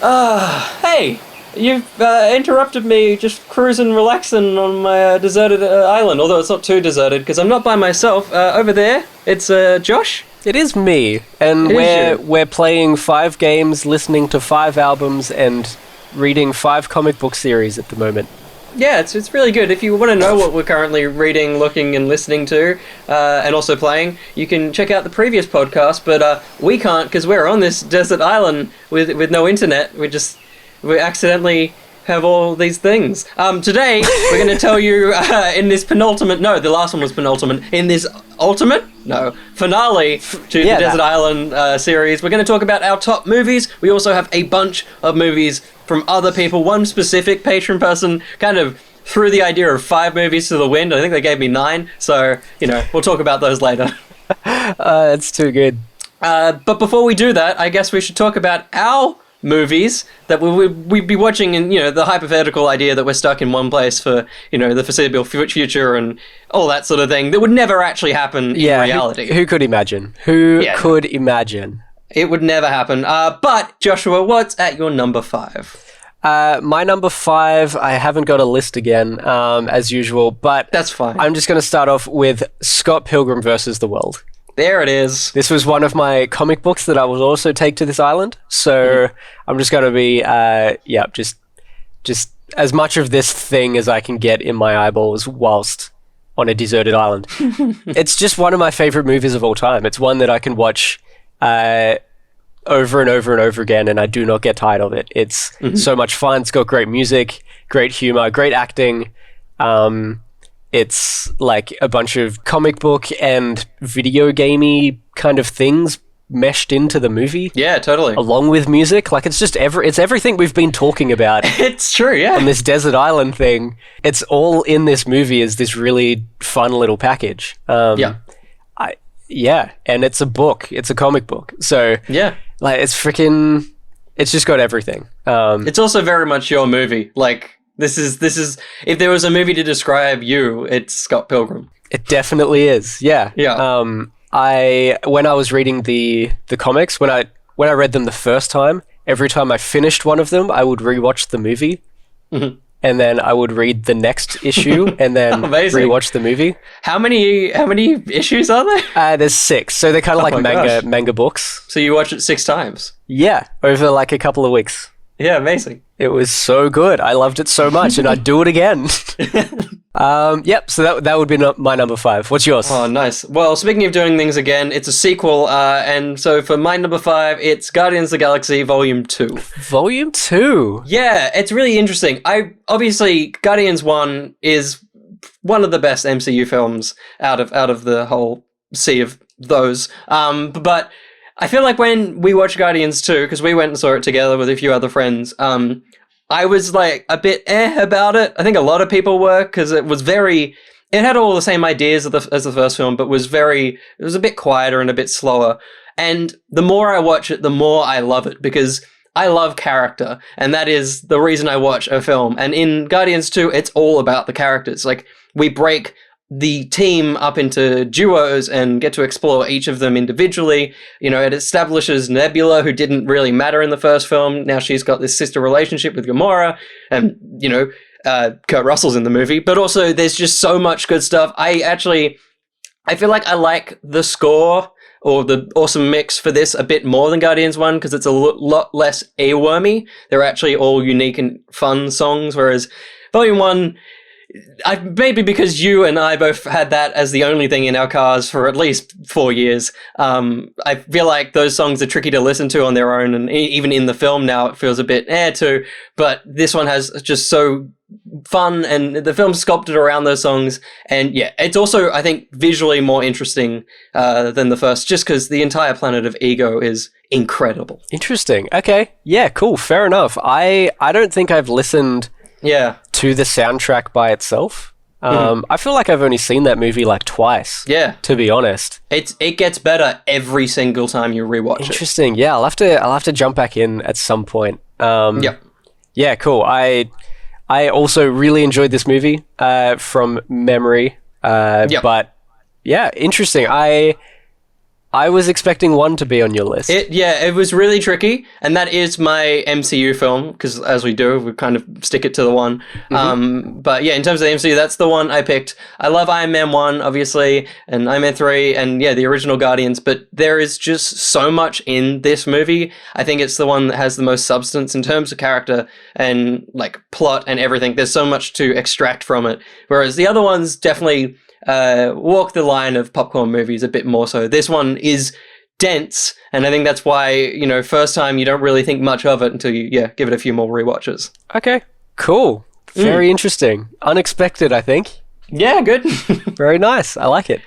Hey, you've interrupted me just cruising, relaxing on my deserted island. Although it's not too deserted because I'm not by myself. Over there, it's Josh. It is me, and we're playing 5 games, listening to 5 albums, and reading 5 comic book series at the moment. Yeah, it's really good. If you want to know what we're currently reading, looking, and listening to, and also playing, you can check out the previous podcast. But we can't because we're on this desert island with no internet. We accidentally have all these things. Today we're going to tell you in this penultimate. No, the last one was penultimate. In this finale to the Desert Island series, we're going to talk about our top movies. We also have a bunch of movies from other people. One specific patron person kind of threw the idea of 5 movies to the wind. I think they gave me 9. So, we'll talk about those later. That's too good. But before we do that, I guess we should talk about our movies that we'd be watching, and the hypothetical idea that we're stuck in one place for the foreseeable future and all that sort of thing that would never actually happen in reality. Who could imagine? Who could imagine? It would never happen. But Joshua, what's at your number 5? My number 5, I haven't got a list again, as usual, but that's fine. I'm just going to start off with Scott Pilgrim versus the World. There it is. This was one of my comic books that I would also take to this island. So I'm just going to be, just as much of this thing as I can get in my eyeballs whilst on a deserted island. It's just one of my favorite movies of all time. It's one that I can watch over and over and over again, and I do not get tired of it. It's so much fun. It's got great music, great humor, great acting. It's like a bunch of comic book and video gamey kind of things meshed into the movie. Yeah, totally. Along with music. Like, it's just it's everything we've been talking about. It's true, yeah. On this desert island thing. It's all in this movie as this really fun little package. And it's a book. It's a comic book. So, like, it's just got everything. It's also very much your movie. Like, This is if there was a movie to describe you, it's Scott Pilgrim. It definitely is. Yeah. Yeah. When I was reading the comics, when I read them the first time, every time I finished one of them, I would rewatch the movie. Mm-hmm. And then I would read the next issue and then rewatch the movie. How many issues are there? There's 6. So they're kind of like manga books. So you watch it 6 times? Yeah, over like a couple of weeks. Yeah, amazing. It was so good. I loved it so much, and I'd do it again. So that would be my number 5. What's yours? Oh, nice. Well, speaking of doing things again, it's a sequel, and so for my number 5, it's Guardians of the Galaxy Volume 2. Volume 2? Yeah, it's really interesting. Obviously, Guardians 1 is one of the best MCU films out of the whole sea of those, but I feel like when we watched Guardians 2, because we went and saw it together with a few other friends, I was like a bit about it. I think a lot of people were, because it had all the same ideas as the first film, but it was a bit quieter and a bit slower. And the more I watch it, the more I love it, because I love character, and that is the reason I watch a film. And in Guardians 2, it's all about the characters. Like, we break the team up into duos and get to explore each of them individually. It establishes Nebula, who didn't really matter in the first film. Now she's got this sister relationship with Gamora, and, Kurt Russell's in the movie. But also, there's just so much good stuff. I feel like I like the score or the awesome mix for this a bit more than Guardians 1, because it's a lot less earwormy. They're actually all unique and fun songs, whereas Volume 1... maybe because you and I both had that as the only thing in our cars for at least 4 years. I feel like those songs are tricky to listen to on their own, and even in the film now it feels a bit too. But this one has just so fun, and the film's sculpted around those songs. And yeah, it's also, I think, visually more interesting than the first, just because the entire planet of Ego is incredible. Interesting. Okay. Yeah, cool. Fair enough. I don't think I've listened... to the soundtrack by itself. I feel like I've only seen that movie like twice. Yeah, to be honest, it gets better every single time you rewatch it. Interesting. Yeah, I'll have to jump back in at some point. Yeah, cool. I also really enjoyed this movie from memory. But yeah, interesting. I was expecting 1 to be on your list. It was really tricky, and that is my MCU film, because as we do, we kind of stick it to the one. But yeah, in terms of the MCU, that's the one I picked. I love Iron Man 1, obviously, and Iron Man 3, and yeah, the original Guardians, but there is just so much in this movie. I think it's the one that has the most substance in terms of character and like plot and everything. There's so much to extract from it, whereas the other ones definitely walk the line of popcorn movies a bit more so. This one is dense, and I think that's why, first time you don't really think much of it until you give it a few more rewatches. Okay, cool. Very interesting. Unexpected, I think. Yeah, good. Very nice. I like it.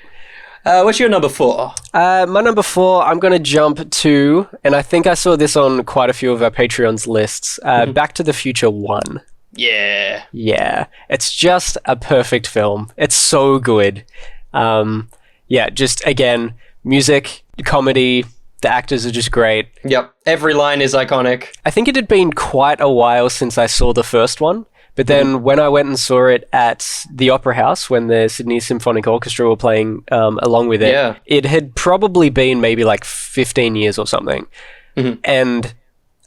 What's your number 4? My number 4, I'm going to jump to, and I think I saw this on quite a few of our Patreon's lists, Back to the Future 1. Yeah. Yeah. It's just a perfect film. It's so good. Just, again, music, comedy, the actors are just great. Yep. Every line is iconic. I think it had been quite a while since I saw the first one, but then when I went and saw it at the Opera House, when the Sydney Symphonic Orchestra were playing along with it, it had probably been maybe like 15 years or something. And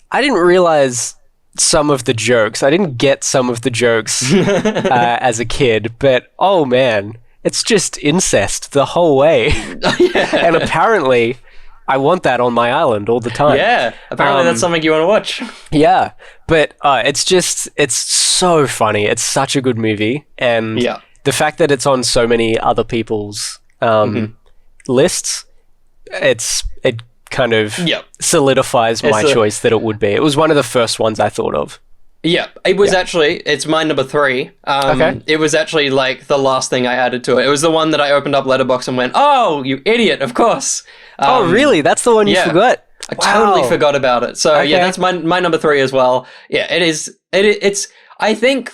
I didn't realize some of the jokes. I didn't get some of the jokes as a kid, but oh man, it's just incest the whole way. And apparently I want that on my island all the time. Yeah, apparently that's something you want to watch. Yeah, but it's so funny. It's such a good movie, and the fact that it's on so many other people's lists, it kind of solidifies my choice that it would be. It was one of the first ones I thought of. Yeah, it was actually, it's my number 3. Okay. It was actually like the last thing I added to it. It was the one that I opened up Letterboxd and went, oh, you idiot, of course. Oh, really? That's the one you forgot? I totally forgot about it. So yeah, that's my number 3 as well. Yeah, it's, I think,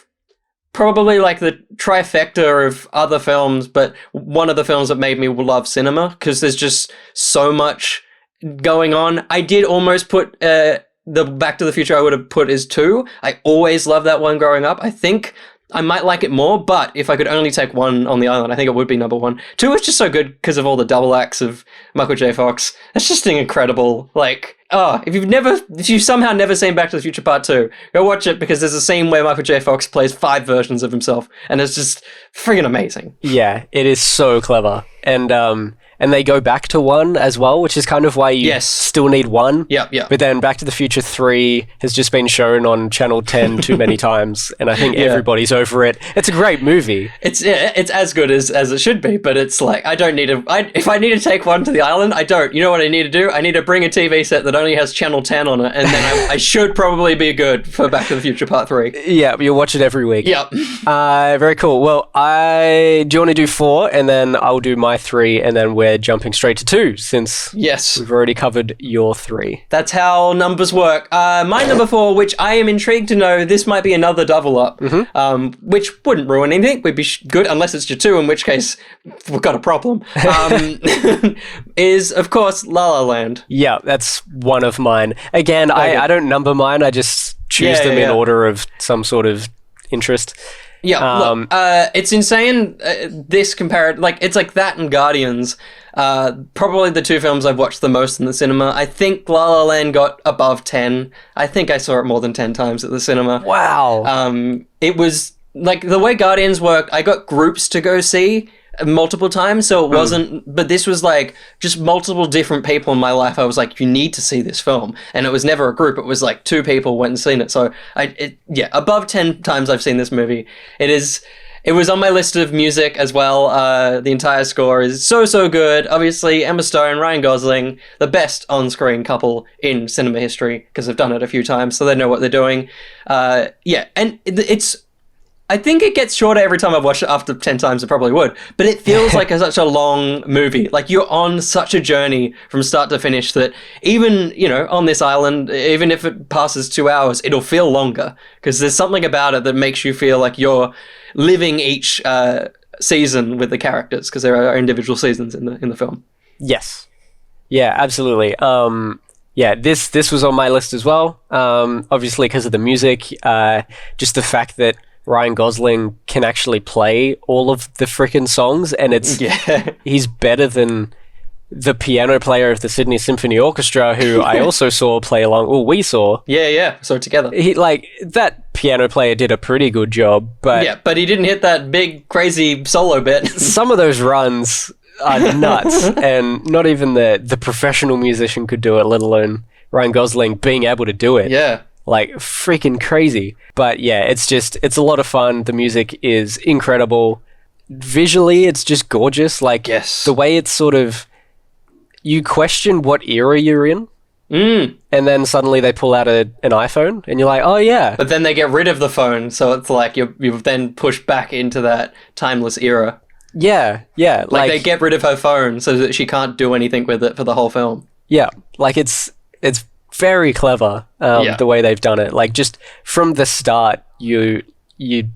probably like the trifecta of other films, but one of the films that made me love cinema, because there's just so much going on. I did almost put the Back to the Future I would have put as 2. I always loved that one growing up. I think I might like it more, but if I could only take one on the island, I think it would be number 1. 2 is just so good because of all the double acts of Michael J. Fox. It's just an incredible, if you've somehow never seen Back to the Future Part 2, go watch it, because there's a scene where Michael J. Fox plays 5 versions of himself, and it's just friggin' amazing. Yeah, it is so clever. And they go back to 1 as well, which is kind of why you still need 1. Yeah. But then Back to the Future 3 has just been shown on Channel 10 too many times, and I think everybody's over it. It's a great movie. It's as good as it should be, but it's like, if I need to take 1 to the island, I don't. You know what I need to do? I need to bring a TV set that only has Channel 10 on it, and then I should probably be good for Back to the Future Part 3. Yeah, you'll watch it every week. Yep. Very cool. Well, do you want to do 4, and then I'll do my 3, and then we're jumping straight to 2, since we've already covered your 3. That's how numbers work. My number 4, which I am intrigued to know, this might be another double up, which wouldn't ruin anything. We'd be good unless it's your 2, in which case we've got a problem. Is, of course, La La Land. Yeah, that's one of mine. Again, I don't number mine. I just choose them in order of some sort of interest. Yeah, look, it's insane. It's like that and Guardians. Probably the 2 films I've watched the most in the cinema. I think La La Land got above 10. I think I saw it more than 10 times at the cinema. Wow. It was like the way Guardians worked. I got groups to go see multiple times, so it wasn't, but this was like just multiple different people in my life. I was like, you need to see this film, and it was never a group. It was like 2 people went and seen it. So above 10 times I've seen this movie. It was on my list of music as well. The entire score is so good. Obviously, Emma Stone, Ryan Gosling, the best on-screen couple in cinema history, because they've done it a few times, so they know what they're doing. And it's, I think it gets shorter every time I've watched it. After 10 times it probably would, but it feels like such a long movie. Like, you're on such a journey from start to finish that even, on this island, even if it passes 2 hours, it'll feel longer, because there's something about it that makes you feel like you're living each season with the characters, because there are individual seasons in the film. Yes. Yeah, absolutely. This was on my list as well. Obviously because of the music, just the fact that Ryan Gosling can actually play all of the frickin' songs, and he's better than the piano player of the Sydney Symphony Orchestra, who I also saw play along. Well, we saw. Yeah. So together. That piano player did a pretty good job, but Yeah, but he didn't hit that big, crazy solo bit. some of those runs are nuts, and not even the professional musician could do it, let alone Ryan Gosling being able to do it. Yeah. Like, freaking crazy. But yeah, it's a lot of fun. The music is incredible. Visually, it's just gorgeous. Like, Yes. the way it's sort of... You question what era you're in, and then suddenly they pull out an iPhone, and you're like, oh yeah. But then they get rid of the phone, so it's like you've then pushed back into that timeless era. Yeah. Like they get rid of her phone so that she can't do anything with it for the whole film. Yeah, like it's very clever, the way they've done it. Like, just from the start, you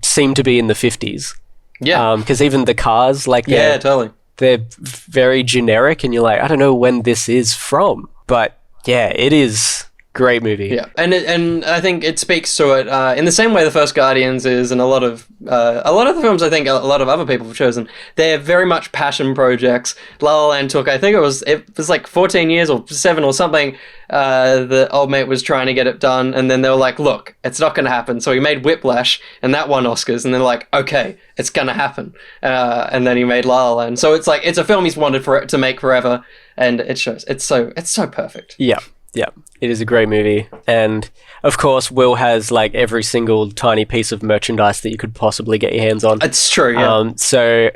seem to be in the 50s. Yeah. Because even the cars, like, Totally. they're very generic, and you're like, I don't know when this is from. But yeah, it is great movie. Yeah, and I think it speaks to it in the same way the first Guardians is, and a lot of the films I think a lot of other people have chosen. They're very much passion projects. La La Land took, I think it was like 14 years or 7 or something. The old mate was trying to get it done, and then they were like, "Look, it's not going to happen." So he made Whiplash, and that won Oscars, and they're like, "Okay, it's going to happen." And then he made La La Land. So it's like it's a film he's wanted to make forever, and it shows. It's so perfect. Yeah. It is a great movie. And of course, Will has like every single tiny piece of merchandise that you could possibly get your hands on. It's true, yeah. So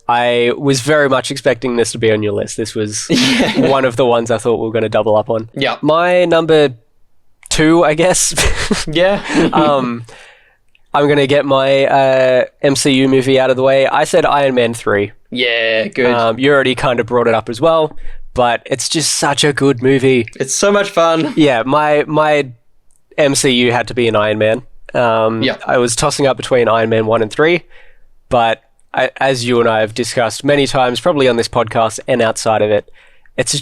I was very much expecting this to be on your list. This was one of the ones I thought we were going to double up on. Yeah. My number 2, I guess. Yeah. I'm going to get my MCU movie out of the way. I said Iron Man 3. Yeah, good. You already kind of brought it up as well. But it's just such a good movie. It's so much fun. Yeah, my MCU had to be an Iron Man. I was tossing up between Iron Man 1 and 3, but as you and I have discussed many times, probably on this podcast and outside of it, it's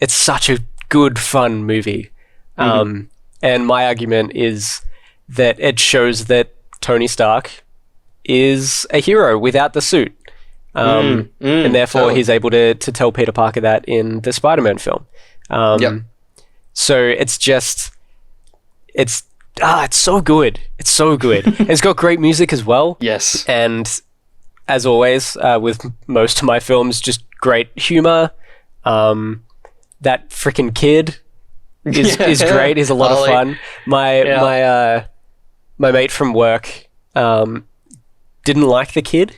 such a good, fun movie. And my argument is that it shows that Tony Stark is a hero without the suit. And therefore totally. he's able to tell Peter Parker that in the Spider-Man film. So it's so good. It's so good. And it's got great music as well. Yes. And as always, with most of my films, just great humor. That freaking kid is great. He's a lot of fun. My mate from work didn't like the kid.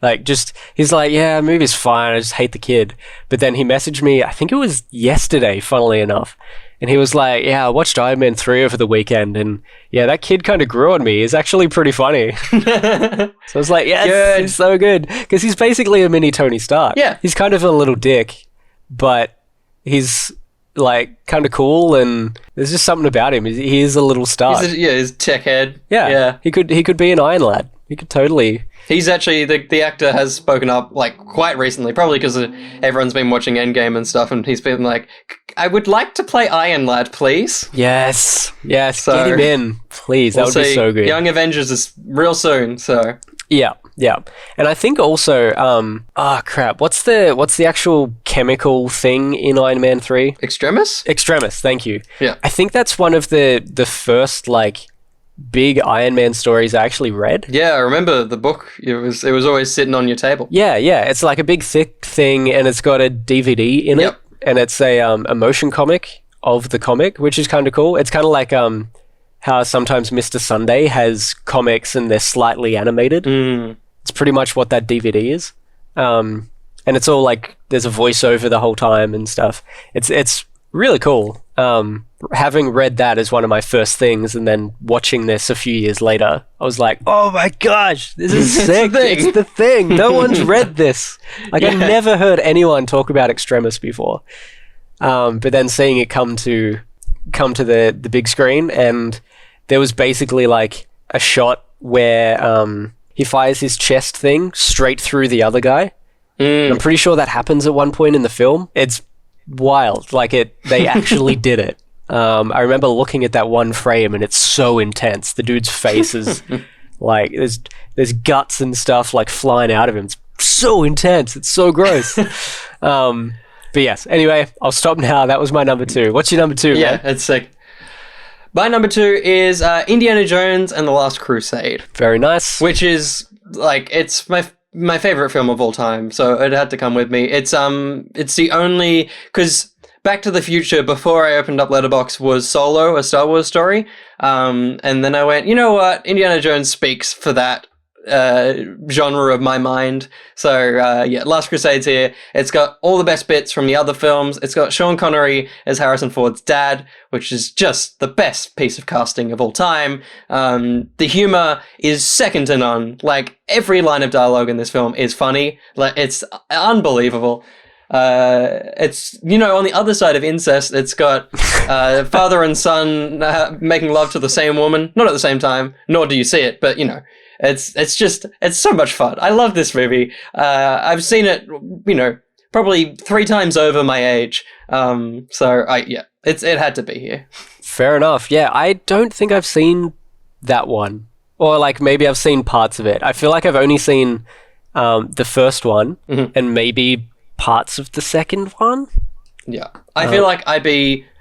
Like, he's like, yeah, the movie's fine, I just hate the kid. But then he messaged me, I think it was yesterday, funnily enough. And he was like, yeah, I watched Iron Man 3 over the weekend, and yeah, that kid kind of grew on me. He's actually pretty funny. So I was like, yes, he's so good. Because he's basically a mini Tony Stark. Yeah. He's kind of a little dick, but he's, like, kind of cool, and there's just something about him. He is a little Stark. He's tech head. Yeah. He could be an Iron Lad. He could totally... He's actually, the actor has spoken up, like, quite recently, probably because everyone's been watching Endgame and stuff, and he's been like, I would like to play Iron Lad, please. Yes, So, get him in, please. That would be so good. Young Avengers is real soon, so... Yeah. And I think also, what's the actual chemical thing in Iron Man 3? Extremis, thank you. Yeah. I think that's one of the first, like, big Iron Man stories I actually read. Yeah, I remember the book. It was always sitting on your table. Yeah. It's like a big thick thing, and it's got a DVD in it, and it's a motion comic of the comic, which is kind of cool. It's kind of like how sometimes Mr. Sunday has comics and they're slightly animated. It's pretty much what that DVD is. And it's all like there's a voiceover the whole time and stuff. It's really cool. Having read that as one of my first things, and then watching this a few years later, I was like, oh my gosh, this is sick. It's the thing. No one's read this. Like, I never heard anyone talk about Extremis before. But then seeing it come to the big screen, and there was basically like a shot where he fires his chest thing straight through the other guy. I'm pretty sure that happens at one point in the film. It's wild. Like, they actually did it. I remember looking at that one frame, and it's so intense. The dude's face is like there's guts and stuff like flying out of him. It's so intense. It's so gross. But yes, anyway, I'll stop now. That was my number 2. What's your number 2, Yeah, man? it's sick. My number 2 is Indiana Jones and the Last Crusade, Very nice. which is like it's my favorite film of all time, so it had to come with me. It's the only because Back to the Future before I opened up Letterboxd was Solo, a Star Wars story, and then I went, you know what, Indiana Jones speaks for that genre of my mind. So yeah, Last Crusade's here. It's got all the best bits from the other films. It's got Sean Connery as Harrison Ford's dad, which is just the best piece of casting of all time. The humor is second to none. Like, every line of dialogue in this film is funny. Like, it's unbelievable. It's, you know, on the other side of incest, it's got father and son making love to the same woman, not at the same time, nor do you see it, but, you know, it's just, it's so much fun. I love this movie. I've seen it, you know, probably 3 times over my age. Yeah, it had to be here. Fair enough. Yeah, I don't think I've seen that one. Or, like, maybe I've seen parts of it. I feel like I've only seen the first one and maybe parts of the second one. Yeah. I feel like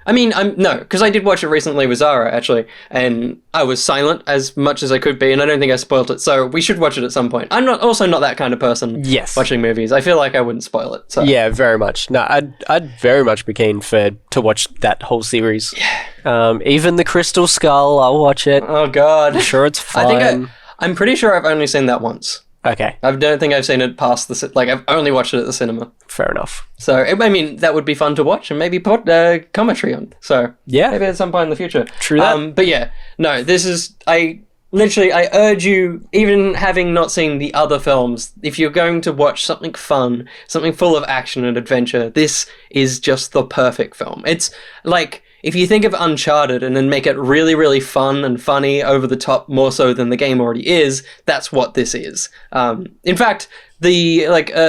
because I did watch it recently with Zara, actually, and I was silent as much as I could be, and I don't think I spoiled it, so we should watch it at some point. I'm also not that kind of person watching movies. I feel like I wouldn't spoil it. So. Yeah, very much. No, I'd very much be keen to watch that whole series. Yeah. Even The Crystal Skull, I'll watch it. Oh, God. I'm sure it's fun. I'm pretty sure I've only seen that once. Okay. I don't think I've seen it past I've only watched it at the cinema. Fair enough. So, I mean, that would be fun to watch and maybe put commentary on. So, yeah. Maybe at some point in the future. True that. But yeah, no, this is, I urge you, even having not seen the other films, if you're going to watch something fun, something full of action and adventure, this is just the perfect film. It's like, if you think of Uncharted and then make it really, really fun and funny, over the top, more so than the game already is, that's what this is. In fact, the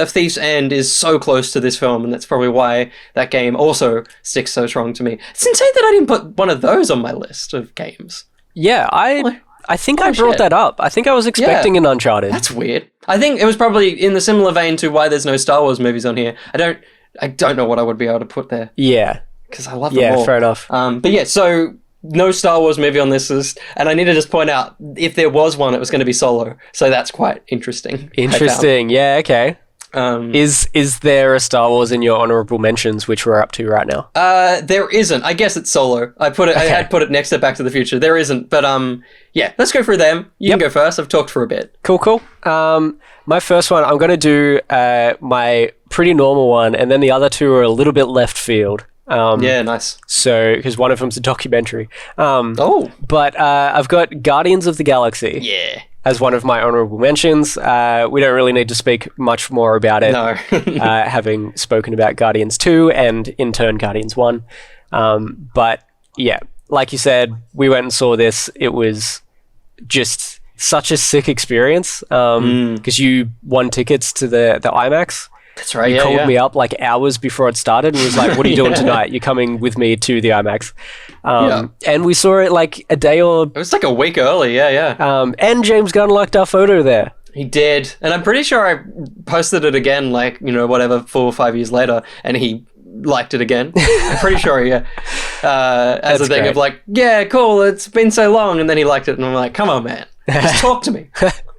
Thief's End is so close to this film, and that's probably why that game also sticks so strong to me. It's insane that I didn't put one of those on my list of games. Yeah, I think I brought that up. I think I was expecting an Uncharted. That's weird. I think it was probably in the similar vein to why there's no Star Wars movies on here. I don't know what I would be able to put there. Yeah. Because I love them all. Yeah, fair enough. But yeah, so no Star Wars movie on this list, and I need to just point out, if there was one, it was going to be Solo. So that's quite interesting. Interesting. Yeah, okay. Is there a Star Wars in your honorable mentions, which we're up to right now? There isn't. I guess it's Solo. I had put it next to Back to the Future. There isn't, but yeah, let's go through them. You can go first. I've talked for a bit. Cool. My first one, I'm going to do my pretty normal one, and then the other two are a little bit left field. Yeah, nice. So, because one of them's a documentary. But I've got Guardians of the Galaxy. Yeah. As one of my honorable mentions. We don't really need to speak much more about it. No. Having spoken about Guardians 2 and in turn Guardians 1. But yeah, like you said, we went and saw this. It was just such a sick experience because you won tickets to the IMAX. That's right. You called me up like hours before it started and was like, "What are you doing tonight? You're coming with me to the IMAX." And we saw it like a day or... It was like a week early, yeah. And James Gunn liked our photo there. He did. And I'm pretty sure I posted it again, like, you know, whatever, 4 or 5 years later, and he liked it again. I'm pretty sure, yeah. As a thing of like, yeah, cool, it's been so long, and then he liked it, and I'm like, come on, man. Just talk to me.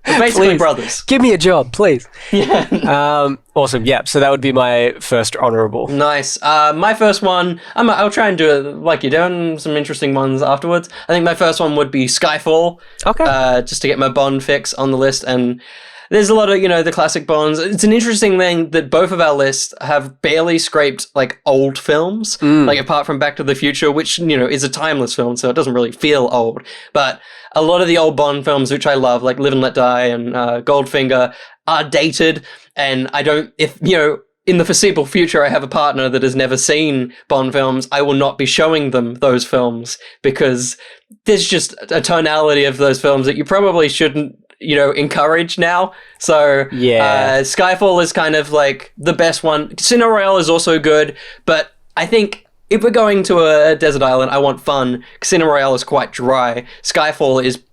We're basically please, brothers. Give me a job, please. Yeah. Awesome. Yeah. So that would be my first honorable. Nice. My first one, I'll try and do it like you're doing, some interesting ones afterwards. I think my first one would be Skyfall. Okay. Just to get my Bond fix on the list. And there's a lot of, you know, the classic Bonds. It's an interesting thing that both of our lists have barely scraped, like, old films. Like, apart from Back to the Future, which, you know, is a timeless film, so it doesn't really feel old. But a lot of the old Bond films, which I love, like Live and Let Die and Goldfinger, are dated. And if, you know, in the foreseeable future, I have a partner that has never seen Bond films, I will not be showing them those films because there's just a tonality of those films that you probably shouldn't, you know, encourage now. So Skyfall is kind of like the best one. Casino Royale is also good, but I think if we're going to a desert island, I want fun. Casino Royale is quite dry. Skyfall is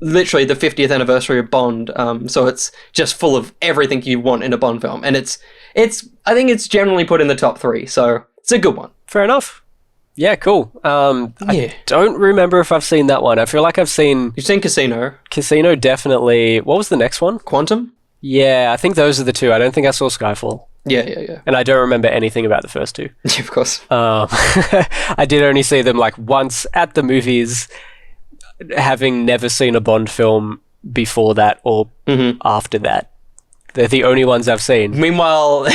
literally the 50th anniversary of Bond, so it's just full of everything you want in a Bond film, and it's I think it's generally put in the top 3, so it's a good one. Fair enough. Yeah, cool. I don't remember if I've seen that one. I feel like I've seen... You've seen Casino. Casino, definitely. What was the next one? Quantum? Yeah, I think those are the 2. I don't think I saw Skyfall. Yeah. And I don't remember anything about the first 2. Of course. I did only see them like once at the movies, having never seen a Bond film before that or after that. They're the only ones I've seen. Meanwhile...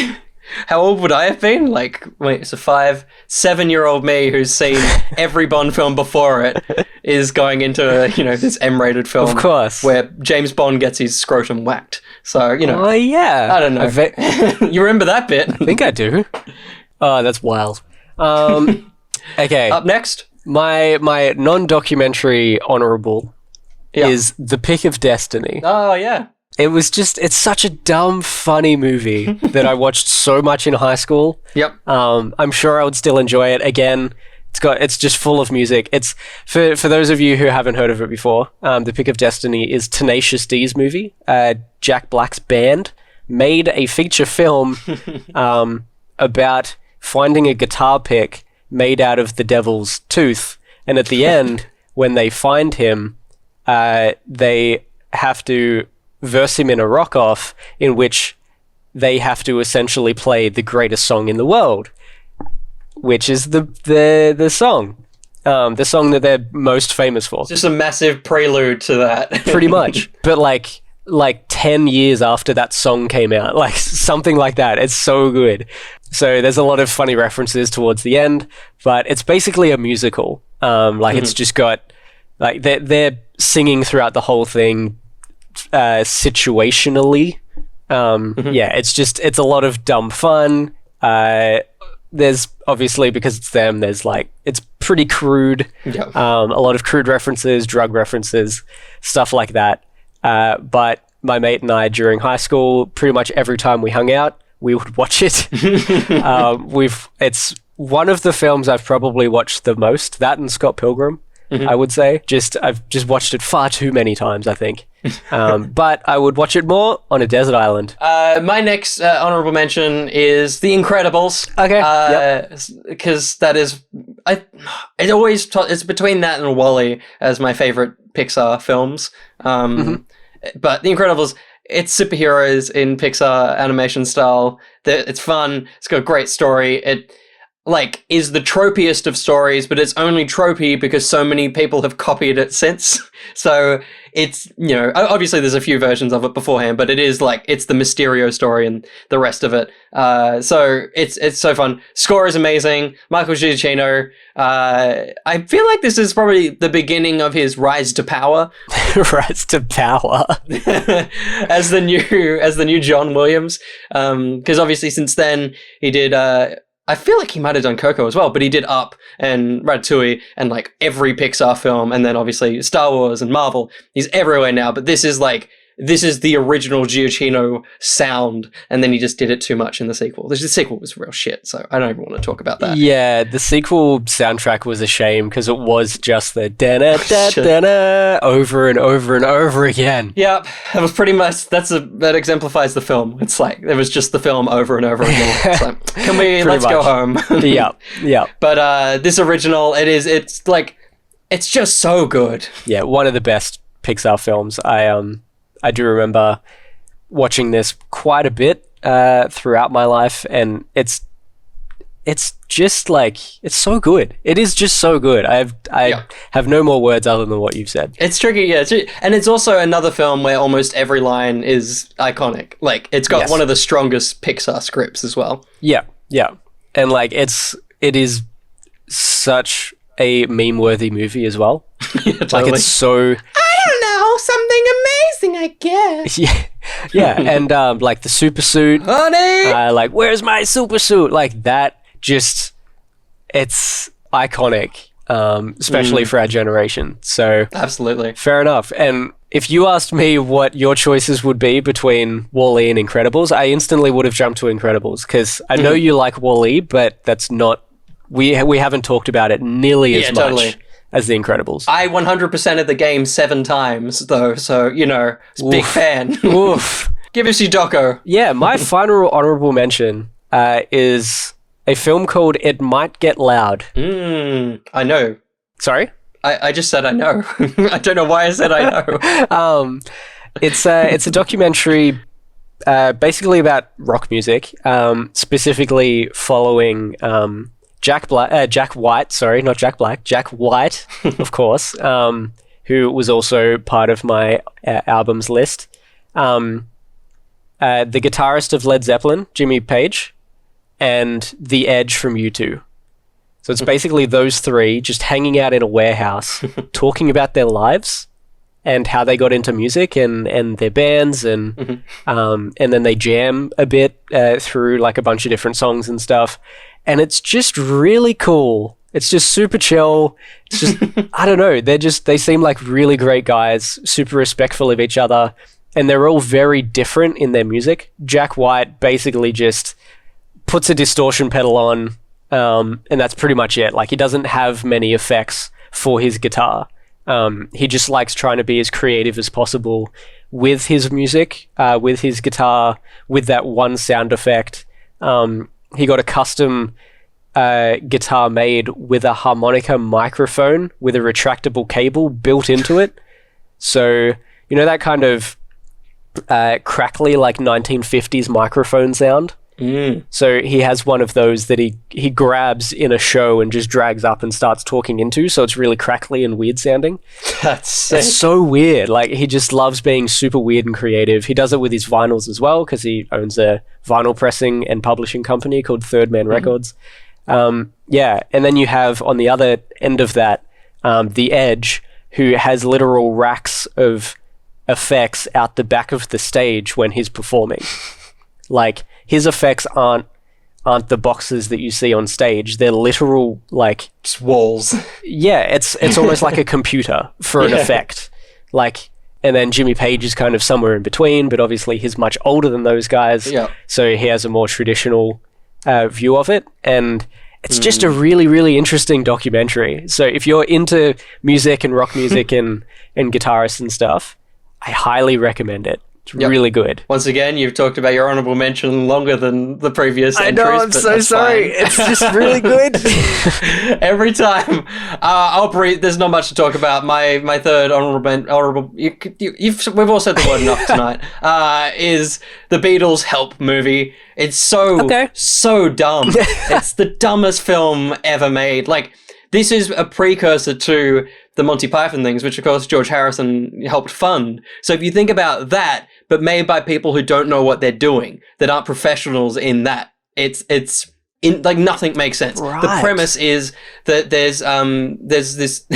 How old would I have been? Like, wait, so 7-year-old me who's seen every Bond film before it is going into, this M-rated film. Of course. Where James Bond gets his scrotum whacked. So, Oh, yeah. I don't know. You remember that bit? I think I do. Oh, that's wild. Okay. Up next? My non-documentary honourable is The Pick of Destiny. Oh, yeah. It's such a dumb, funny movie that I watched so much in high school. Yep. I'm sure I would still enjoy it. Again, it's just full of music. It's for those of you who haven't heard of it before, The Pick of Destiny is Tenacious D's movie. Jack Black's band made a feature film about finding a guitar pick made out of the devil's tooth. And at the end, when they find him, they have to verse him in a rock-off in which they have to essentially play the greatest song in the world, which is the song that they're most famous for. Just a massive prelude to that. Pretty much. But like 10 years after that song came out, like something like that. It's so good. So there's a lot of funny references towards the end, but it's basically a musical. It's just got, like, they're singing throughout the whole thing, situationally. It's a lot of dumb fun. There's obviously, because it's them, it's pretty crude. Yep. A lot of crude references, drug references, stuff like that. But my mate and I, during high school, pretty much every time we hung out, we would watch it. It's one of the films I've probably watched the most, that and Scott Pilgrim. I would say. I've just watched it far too many times, I think. But I would watch it more on a desert island. My next honorable mention is The Incredibles. Okay. Because that is... it's between that and WALL-E as my favorite Pixar films. But The Incredibles, it's superheroes in Pixar animation style. It's fun. It's got a great story. It... is the tropiest of stories, but it's only tropey because so many people have copied it since. So it's, obviously there's a few versions of it beforehand, but it is it's the Mysterio story and the rest of it. So it's so fun. Score is amazing. Michael Giacchino. I feel like this is probably the beginning of his rise to power. Rise to power. as the new John Williams. Because obviously since then he did, I feel like he might have done Coco as well, but he did Up and Ratatouille and every Pixar film, and then obviously Star Wars and Marvel. He's everywhere now, but this is the original Giacchino sound, and then he just did it too much in the sequel. The sequel was real shit, so I don't even want to talk about that. Yeah, the sequel soundtrack was a shame because it was just the da-da-da-da-da over and over and over again. Yep, that was pretty much, that exemplifies the film. It's it was just the film over and over again. It's can we, let's go home. Yeah. But this original, it's just so good. Yeah, one of the best Pixar films. I do remember watching this quite a bit throughout my life, and it's just it's so good. It is just so good. I have no more words other than what you've said. It's tricky, yeah. And it's also another film where almost every line is iconic. It's got one of the strongest Pixar scripts as well. Yeah. And it is such a meme-worthy movie as well. Yeah, totally. It's so... I don't know, something amazing, I guess. Yeah, and the super suit. Honey! Where's my super suit? That just, it's iconic, especially for our generation. So absolutely. Fair enough. And if you asked me what your choices would be between WALL-E and Incredibles, I instantly would have jumped to Incredibles, because I know you like WALL-E, but that's not, we haven't talked about it nearly as much. Totally. As The Incredibles. I 100%ed the game 7 times, though, so, big fan. Oof. Give us your doco. Yeah, my final honorable mention is a film called It Might Get Loud. I know. Sorry? I just said I know. I don't know why I said I know. It's a documentary basically about rock music, specifically following Jack White, of course, who was also part of my albums list. The guitarist of Led Zeppelin, Jimmy Page, and The Edge from U2. So it's basically those three just hanging out in a warehouse, talking about their lives and how they got into music and their bands, and then they jam a bit through like a bunch of different songs and stuff. And it's just really cool. It's just super chill. It's just, I don't know. They seem like really great guys, super respectful of each other. And they're all very different in their music. Jack White basically just puts a distortion pedal on, and that's pretty much it. Like, he doesn't have many effects for his guitar. He just likes trying to be as creative as possible with his music, with his guitar, with that one sound effect. He got a custom guitar made with a harmonica microphone with a retractable cable built into it. So, you know that kind of crackly, like 1950s microphone sound? So he has one of those that he grabs in a show and just drags up and starts talking into, so it's really crackly and weird sounding. That's sick. It's so weird. Like, he just loves being super weird and creative. He does it with his vinyls as well, because he owns a vinyl pressing and publishing company called Third Man Records. Yeah, and then you have on the other end of that, The Edge, who has literal racks of effects out the back of the stage when he's performing. Like, his effects aren't the boxes that you see on stage. They're literal, like, just walls. Yeah, it's almost like a computer for an effect. Like, and then Jimmy Page is kind of somewhere in between, but obviously he's much older than those guys. Yeah. So he has a more traditional view of it. And it's just a really, really interesting documentary. So if you're into music and rock music and guitarists and stuff, I highly recommend it. It's really good. Once again, you've talked about your honorable mention longer than the previous entries. I know, I'm so sorry. It's just really good. Every time. I'll breathe. There's not much to talk about. My third honorable we've all said the word enough tonight, is the Beatles' Help movie. It's so dumb. It's the dumbest film ever made. Like, this is a precursor to the Monty Python things, which of course George Harrison helped fund. So if you think about that, but made by people who don't know what they're doing, that aren't professionals in that, it's like, nothing makes sense. Right. The premise is that there's this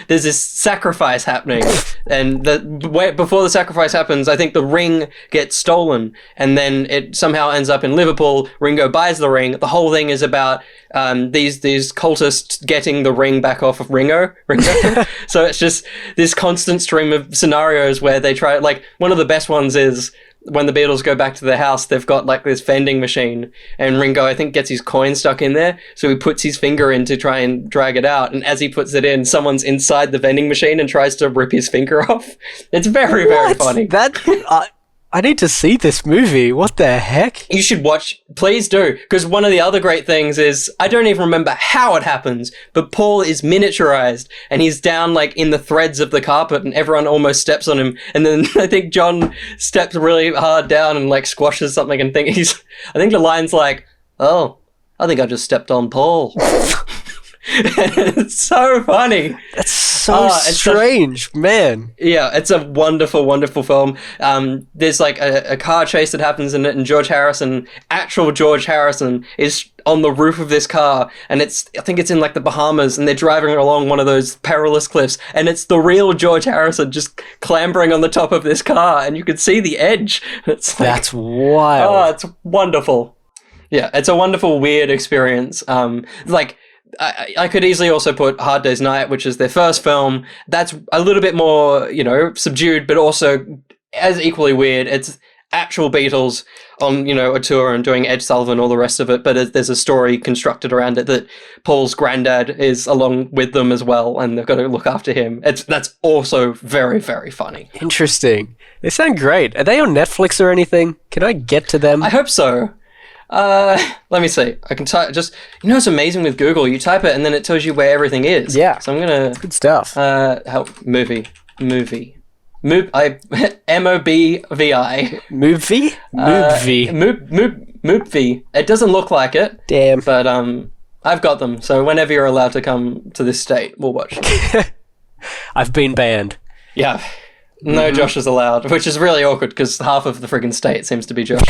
there's this sacrifice happening, and before the sacrifice happens, I think the ring gets stolen, and then it somehow ends up in Liverpool. Ringo buys the ring. The whole thing is about these cultists getting the ring back off of Ringo. So it's just this constant stream of scenarios where they try. Like, one of the best ones is when the Beatles go back to their house, they've got like this vending machine, and Ringo, I think, gets his coin stuck in there. So he puts his finger in to try and drag it out. And as he puts it in, someone's inside the vending machine and tries to rip his finger off. It's very, very funny. I need to see this movie. What the heck? You should watch. Please do. Because one of the other great things is, I don't even remember how it happens, but Paul is miniaturized and he's down like in the threads of the carpet and everyone almost steps on him. And then I think John steps really hard down and like squashes something and I think the line's like, "Oh, I think I just stepped on Paul." It's so funny. That's so strange, man. Yeah, it's a wonderful, wonderful film. There's like a car chase that happens in it, and actual George Harrison, is on the roof of this car, and I think it's in like the Bahamas, and they're driving along one of those perilous cliffs, and it's the real George Harrison just clambering on the top of this car, and you can see the edge. That's wild. Oh, it's wonderful. Yeah, it's a wonderful, weird experience. I could easily also put Hard Day's Night, which is their first film. That's a little bit more, subdued, but also as equally weird. It's actual Beatles on, a tour and doing Ed Sullivan, all the rest of it, but there's a story constructed around it that Paul's granddad is along with them as well, and they've got to look after him. That's also very, very funny. Interesting. They sound great. Are they on Netflix or anything? Can I get to them? I hope so. Let me see. I can type it's amazing with Google. You type it and then it tells you where everything is. Yeah. So I'm gonna... Good stuff. Help. Movie. M-O-B-V-I. Movie? Movie. It doesn't look like it. Damn. But, I've got them. So whenever you're allowed to come to this state, we'll watch. I've been banned. Yeah. No Josh is allowed, which is really awkward because half of the friggin' state seems to be Josh.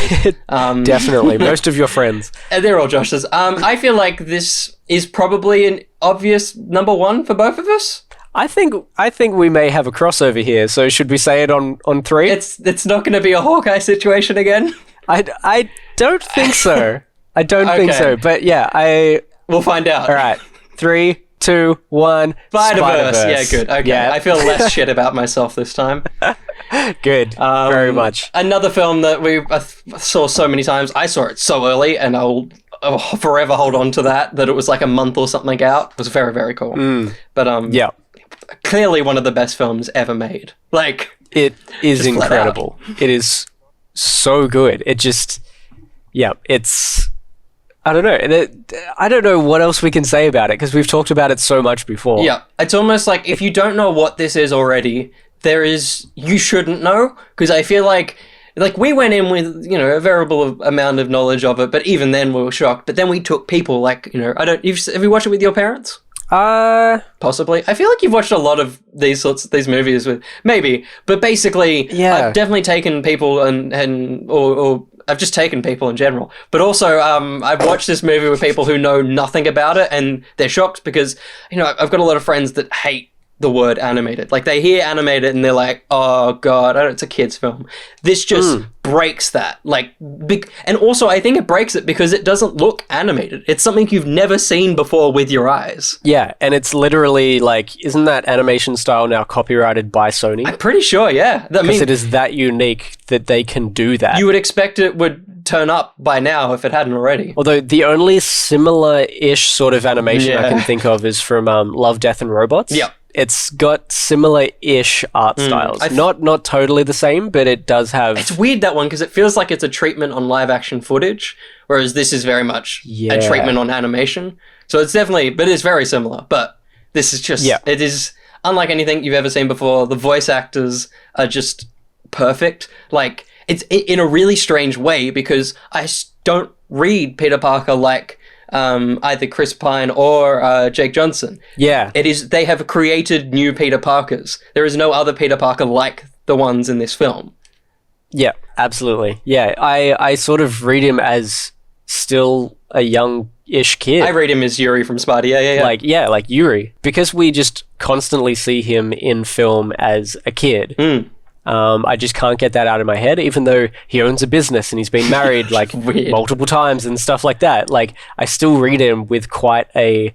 Definitely. Most of your friends. They're all Josh's. I feel like this is probably an obvious number one for both of us. I think we may have a crossover here, so should we say it on 3? It's not going to be a Hawkeye situation again? I don't think so. I don't think so, but yeah, We'll find out. All right. 3, 2, 1. Spider-Verse. Yeah, good. Okay. Yeah. I feel less shit about myself this time. Good. Very much. Another film that I saw so many times. I saw it so early, and I'll forever hold on to that it was like a month or something out. It was very, very cool. But yeah. Clearly one of the best films ever made. Like, it is incredible. It is so good. It just, it's, I don't know. I don't know what else we can say about it because we've talked about it so much before. Yeah, it's almost like if you don't know what this is already, you shouldn't know, because I feel like we went in with, a variable amount of knowledge of it, but even then we were shocked. But then we took people have you watched it with your parents? Possibly. I feel like you've watched a lot of these movies with, maybe, but basically, I've definitely taken people or I've just taken people in general. But also, I've watched this movie with people who know nothing about it and they're shocked because, I've got a lot of friends that hate the word animated. Like, they hear animated and they're like, oh god, it's a kid's film. This just breaks that. And also I think it breaks it because it doesn't look animated. It's something you've never seen before with your eyes. Yeah, and it's literally isn't that animation style now copyrighted by Sony? I'm pretty sure, yeah. Because it is that unique that they can do that. You would expect it would turn up by now if it hadn't already. Although the only similar-ish sort of animation I can think of is from Love, Death and Robots. Yep. It's got similar-ish art styles. Not totally the same, but it does have... It's weird, that one, because it feels like it's a treatment on live-action footage, whereas this is very much a treatment on animation. So it's definitely... But it's very similar. But this is just... It is unlike anything you've ever seen before. The voice actors are just perfect. It's in a really strange way, because I don't read Peter Parker like... either Chris Pine or Jake Johnson. Yeah. They have created new Peter Parkers. There is no other Peter Parker like the ones in this film. Yeah, absolutely. Yeah, I sort of read him as still a young-ish kid. I read him as Yuri from Spidey, yeah. Like Yuri. Because we just constantly see him in film as a kid. I just can't get that out of my head, even though he owns a business and he's been married multiple times and stuff like that. I still read him with quite a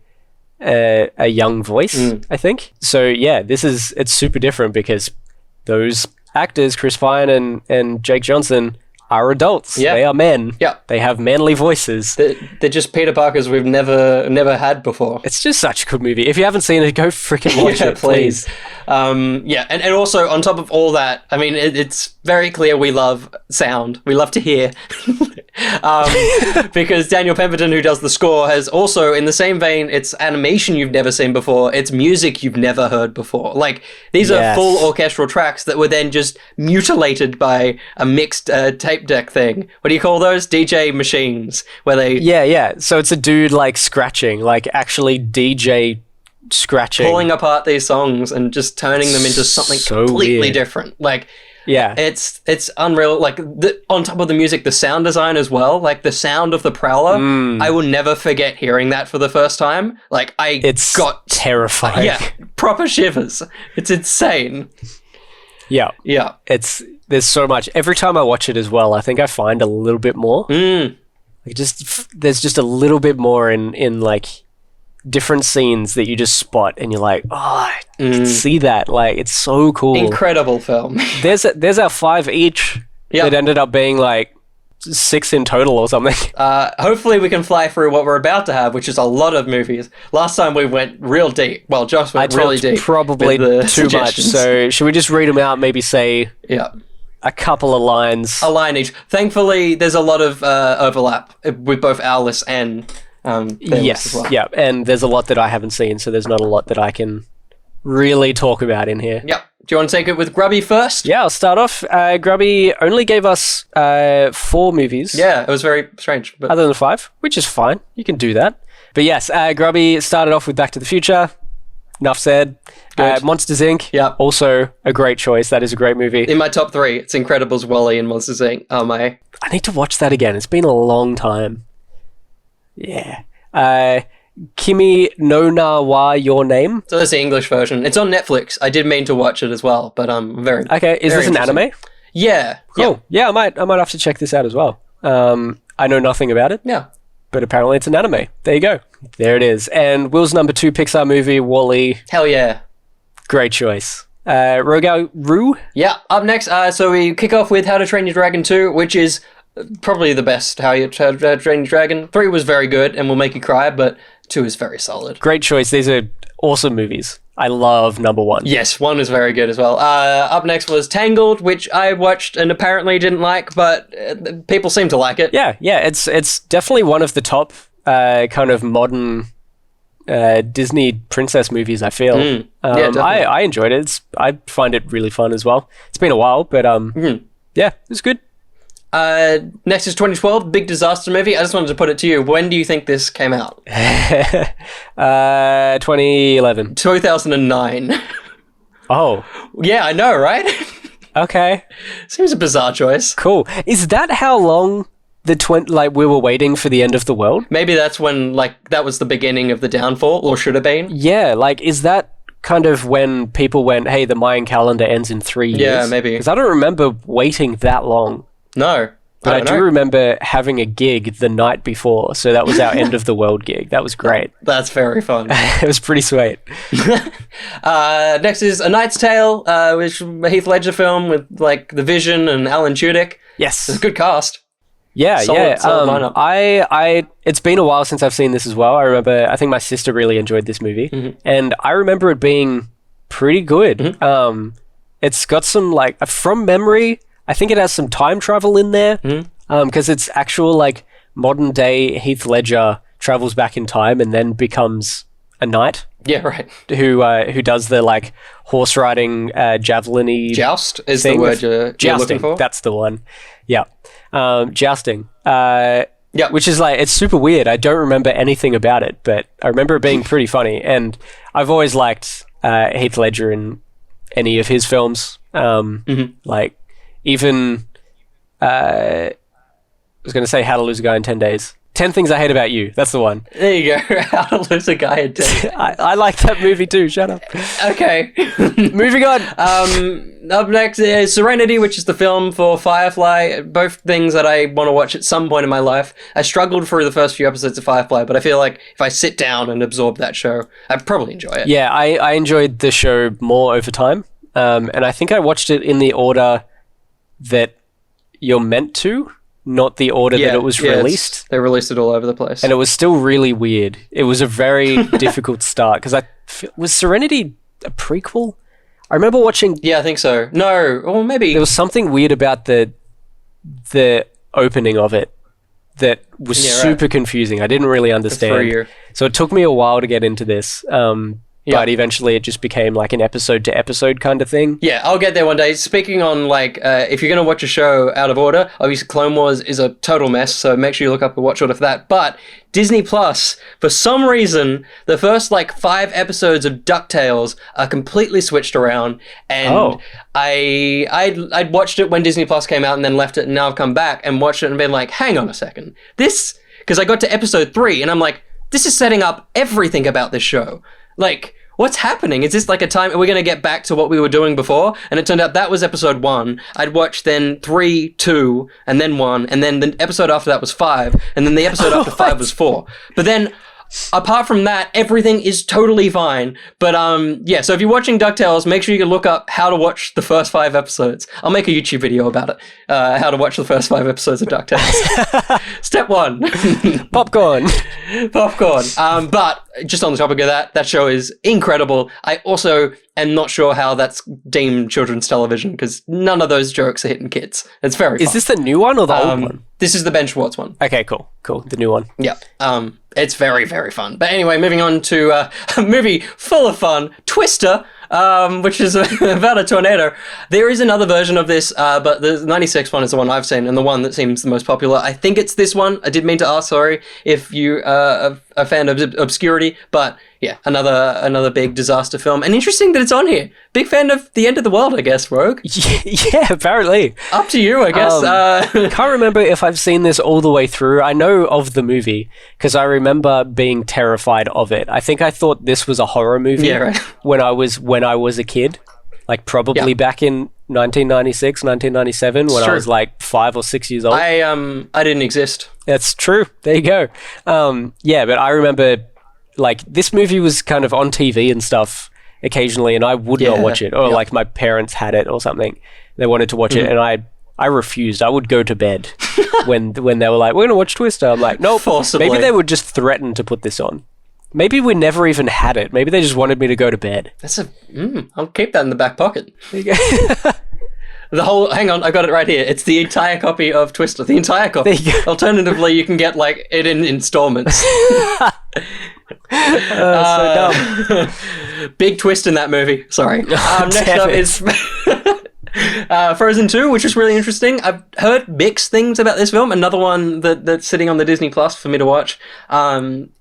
young voice, I think. So yeah, it's super different because those actors, Chris Pine and Jake Johnson, are adults. Yeah. They are men. Yeah. They have manly voices. They're just Peter Parkers we've never had before. It's just such a good movie. If you haven't seen it, go freaking watch it, please. And also on top of all that, I mean, it's very clear we love sound. We love to hear. Because Daniel Pemberton, who does the score, has also, in the same vein, it's animation you've never seen before. It's music you've never heard before. These are full orchestral tracks that were then just mutilated by a mixed tape deck thing. What do you call those? DJ machines, where they... Yeah. So it's a dude, scratching, actually DJ scratching. Pulling apart these songs and just turning them into something completely weird. Different. Yeah, it's unreal. On top of the music, the sound design as well. The sound of the Prowler. I will never forget hearing that for the first time. It's got terrifying. Yeah, proper shivers. It's insane. Yeah. There's so much. Every time I watch it as well, I think I find a little bit more. There's just a little bit more in different scenes that you just spot and you're like, oh, I can see that. It's so cool. Incredible film. There's our 5 each Yep. It ended up being like 6 in total or something. Hopefully we can fly through what we're about to have, which is a lot of movies. Last time we went real deep. Well, Josh went really deep. Probably too much. So should we just read them out? Maybe say a couple of lines. A line each. Thankfully, there's a lot of overlap with both our list and their list as well. Yeah, and there's a lot that I haven't seen, so there's not a lot that I can really talk about in here. Yep. Do you want to take it with Grubby first? Yeah, I'll start off. Grubby only gave us 4 movies. Yeah, it was very strange. But other than 5, which is fine. You can do that. But yes, Grubby started off with Back to the Future. Enough said. Monsters, Inc. Yep. Also a great choice. That is a great movie. In my top 3, it's Incredibles, WALL-E, and Monsters, Inc. I need to watch that again. It's been a long time. Yeah. Kimi no Na wa Your Name. So that's the English version. It's on Netflix. I did mean to watch it as well, but I'm very okay. Is this an anime? Yeah. Cool. Yeah, I might have to check this out as well. I know nothing about it. Yeah. But apparently it's an anime. There you go. There it is. And Will's number 2 Pixar movie, WALL-E. Hell yeah. Great choice. Rogal Rue? Yeah. Up next, so we kick off with How to Train Your Dragon 2, which is probably the best How to Train Your Dragon. 3 was very good and will make you cry, but 2 is very solid. Great choice. These are awesome movies. I love number 1. Yes, 1 is very good as well. Up next was Tangled, which I watched and apparently didn't like, but people seem to like it. Yeah. It's definitely one of the top kind of modern Disney princess movies, I feel. I enjoyed it. I find it really fun as well. It's been a while, but yeah, it's good. Next is 2012, Big Disaster Movie. I just wanted to put it to you. When do you think this came out? 2011. 2009. Oh. Yeah, I know, right? Okay. Seems a bizarre choice. Cool. Is that how long we were waiting for the end of the world? Maybe that's when, that was the beginning of the downfall, or should have been. Yeah, is that kind of when people went, hey, the Mayan calendar ends in 3 years? Yeah, maybe. Because I don't remember waiting that long. No. But I do remember having a gig the night before, so that was our end of the world gig. That was great. That's very fun. It was pretty sweet. Next is A Knight's Tale, which is a Heath Ledger film with The Vision and Alan Tudyk. Yes. It's a good cast. Yeah, solid lineup. It's been a while since I've seen this as well. I think my sister really enjoyed this movie, and I remember it being pretty good. It's got some from memory, I think it has some time travel in there, because it's actual modern day Heath Ledger travels back in time and then becomes a knight. Yeah, right. Who does the horse riding javelin-y joust is the word you're looking for. That's the one. Yeah, jousting. Yeah, which is it's super weird. I don't remember anything about it, but I remember it being pretty funny. And I've always liked Heath Ledger in any of his films. Even I was going to say How to Lose a Guy in 10 Days. 10 Things I Hate About You. That's the one. There you go. How to Lose a Guy in 10 Days. I like that movie too. Shut up. Okay. Moving on. Up next is Serenity, which is the film for Firefly. Both things that I want to watch at some point in my life. I struggled through the first few episodes of Firefly, but I feel like if I sit down and absorb that show, I'd probably enjoy it. Yeah, I enjoyed the show more over time. And I think I watched it in the order that you're meant to, not the order that it was released. They released it all over the place. And it was still really weird. It was a very difficult start, because was Serenity a prequel? I remember watching... Yeah, I think so. No, or maybe... There was something weird about the opening of it that was super confusing. I didn't really understand. So it took me a while to get into this. But eventually it just became an episode-to-episode kind of thing. Yeah, I'll get there one day. Speaking on, if you're going to watch a show out of order, obviously Clone Wars is a total mess, so make sure you look up a watch order for that. But Disney Plus, for some reason, the first, 5 episodes of DuckTales are completely switched around, and I'd watched it when Disney Plus came out and then left it, and now I've come back and watched it and been like, hang on a second. This... Because I got to episode 3, and I'm like, this is setting up everything about this show. What's happening? Is this a time... Are we going to get back to what we were doing before? And it turned out that was episode 1. I'd watched then 3, 2, and then 1, and then the episode after that was 5, and then the episode after 5 was 4. But then apart from that, everything is totally fine. But yeah, so if you're watching DuckTales, make sure you look up how to watch the first 5 episodes. I'll make a YouTube video about it. How to watch the first 5 episodes of DuckTales. Step 1. Popcorn. Popcorn. But just on the topic of that show is incredible. I also am not sure how that's deemed children's television because none of those jokes are hitting kids. It's very fun. Is this the new one or the old one? This is the Ben Schwartz one. Okay, cool. The new one. Yeah. It's very, very fun. But anyway, moving on to a movie full of fun, Twister, which is about a tornado. There is another version of this, but the 96 one is the one I've seen and the one that seems the most popular. I think it's this one. I did mean to ask, sorry, if you are a fan of obscurity, but yeah, another big disaster film. And interesting that it's on here. Big fan of The End of the World, I guess, Rogue. Yeah, apparently. Up to you, I guess. Can't remember if I've seen this all the way through. I know of the movie because I remember being terrified of it. I think I thought this was a horror movie when I was a kid, like probably back in 1996, 1997 when I was like 5 or 6 years old. I didn't exist. That's true. There you go. Yeah, but I remember like this movie was kind of on TV and stuff occasionally, and I would not watch it, or like my parents had it or something. They wanted to watch it, and I refused. I would go to bed when they were like, "We're gonna watch Twister." I'm like, "Nope." Forcibly. Maybe they would just threaten to put this on. Maybe we never even had it. Maybe they just wanted me to go to bed. That's I'll keep that in the back pocket. There you go. Hang on, I got it right here. It's the entire copy of Twister. The entire copy. There you go. Alternatively, you can get like it in installments. So dumb. Big twist in that movie. Sorry. Next up is Frozen 2, which is really interesting. I've heard mixed things about this film. Another one that's sitting on the Disney Plus for me to watch. Cool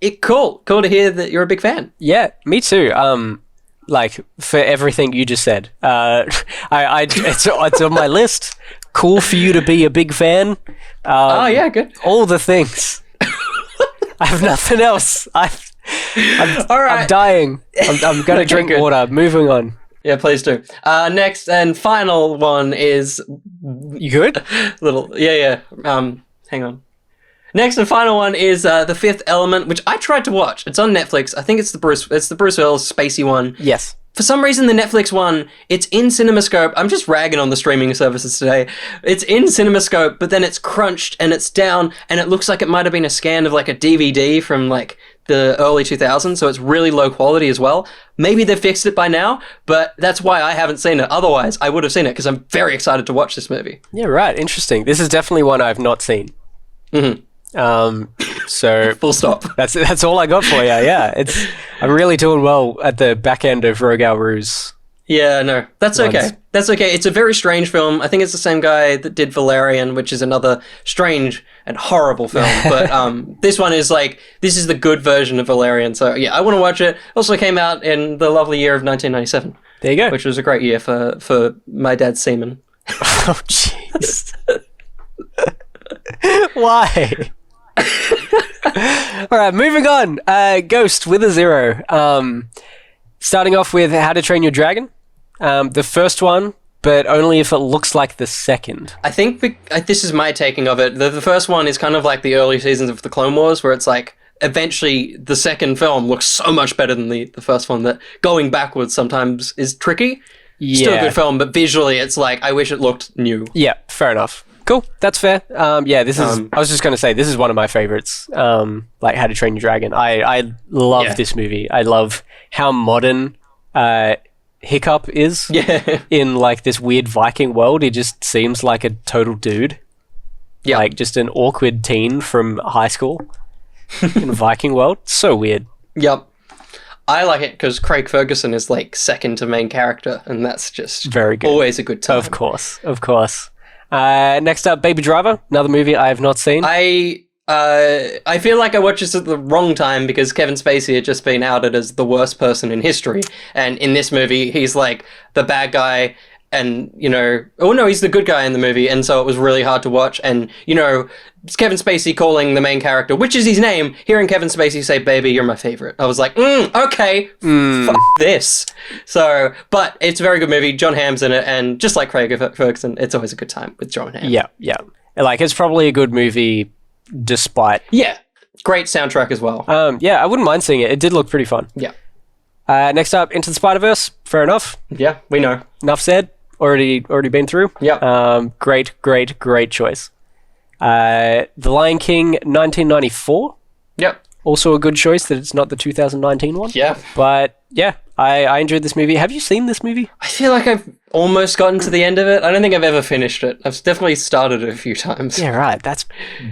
to hear that you're a big fan. Yeah, me too. Like for everything you just said, it's on my list. Cool for you to be a big fan. Oh yeah, good. All the things. I have nothing else. I'm all right. I'm dying. I'm gonna drink water. Moving on. Yeah, please do. Next and final one is you good? Yeah. Hang on. Next and final one is The Fifth Element, which I tried to watch. It's on Netflix. I think it's the Bruce Willis spacey one. Yes. For some reason, the Netflix one, it's in CinemaScope. I'm just ragging on the streaming services today. It's in CinemaScope, but then it's crunched and it's down, and it looks like it might have been a scan of like a DVD from like the early 2000s, so it's really low quality as well. Maybe they've fixed it by now, but that's why I haven't seen it. Otherwise, I would have seen it because I'm very excited to watch this movie. Yeah, right. Interesting. This is definitely one I've not seen. Mm-hmm. So full stop. That's all I got for you. Yeah, I'm really doing well at the back end of Rogue Our Ruse. Yeah, no, that's okay. That's okay. It's a very strange film. I think it's the same guy that did Valerian, which is another strange and horrible film. But this one is like, this is the good version of Valerian. So yeah, I want to watch it. Also came out in the lovely year of 1997. There you go. Which was a great year for my dad's semen. Oh, jeez. Why? All right, moving on. Ghost with a 0. Starting off with How to Train Your Dragon. The first one, but only if it looks like the second. I think this is my taking of it. The first one is kind of like the early seasons of the Clone Wars, where it's like, eventually the second film looks so much better than the first one that going backwards sometimes is tricky. Yeah. Still a good film, but visually it's like, I wish it looked new. Yeah, fair enough. Cool, that's fair. Yeah, this is. I was just going to say this is one of my favorites. Like How to Train Your Dragon. I love this movie. I love how modern Hiccup is. Yeah. In like this weird Viking world, he just seems like a total dude. Yeah. Like just an awkward teen from high school in a Viking world. So weird. Yep. I like it because Craig Ferguson is like second to main character, and that's just very good. Always a good time. Of course. Next up, Baby Driver, another movie I have not seen. I feel like I watched this at the wrong time because Kevin Spacey had just been outed as the worst person in history, and in this movie he's like the bad guy, and he's the good guy in the movie, and so it was really hard to watch. And it's Kevin Spacey calling the main character, which is his name, hearing Kevin Spacey say, "Baby, you're my favorite." I was like, okay, fuck this. So, but it's a very good movie. John Hamm's in it, and just like Craig Ferguson, it's always a good time with John Hamm. Yeah. Like, it's probably a good movie despite... Yeah. Great soundtrack as well. Yeah, I wouldn't mind seeing it. It did look pretty fun. Yeah. Next up, Into the Spider-Verse. Fair enough. Yeah, we know. Enough said. Already been through. Yeah. Great choice. The Lion King 1994. Yep. Also a good choice that it's not the 2019 one. Yeah. But yeah, I enjoyed this movie. Have you seen this movie? I feel like I've almost gotten to the end of it. I don't think I've ever finished it. I've definitely started it a few times. Yeah, right. That's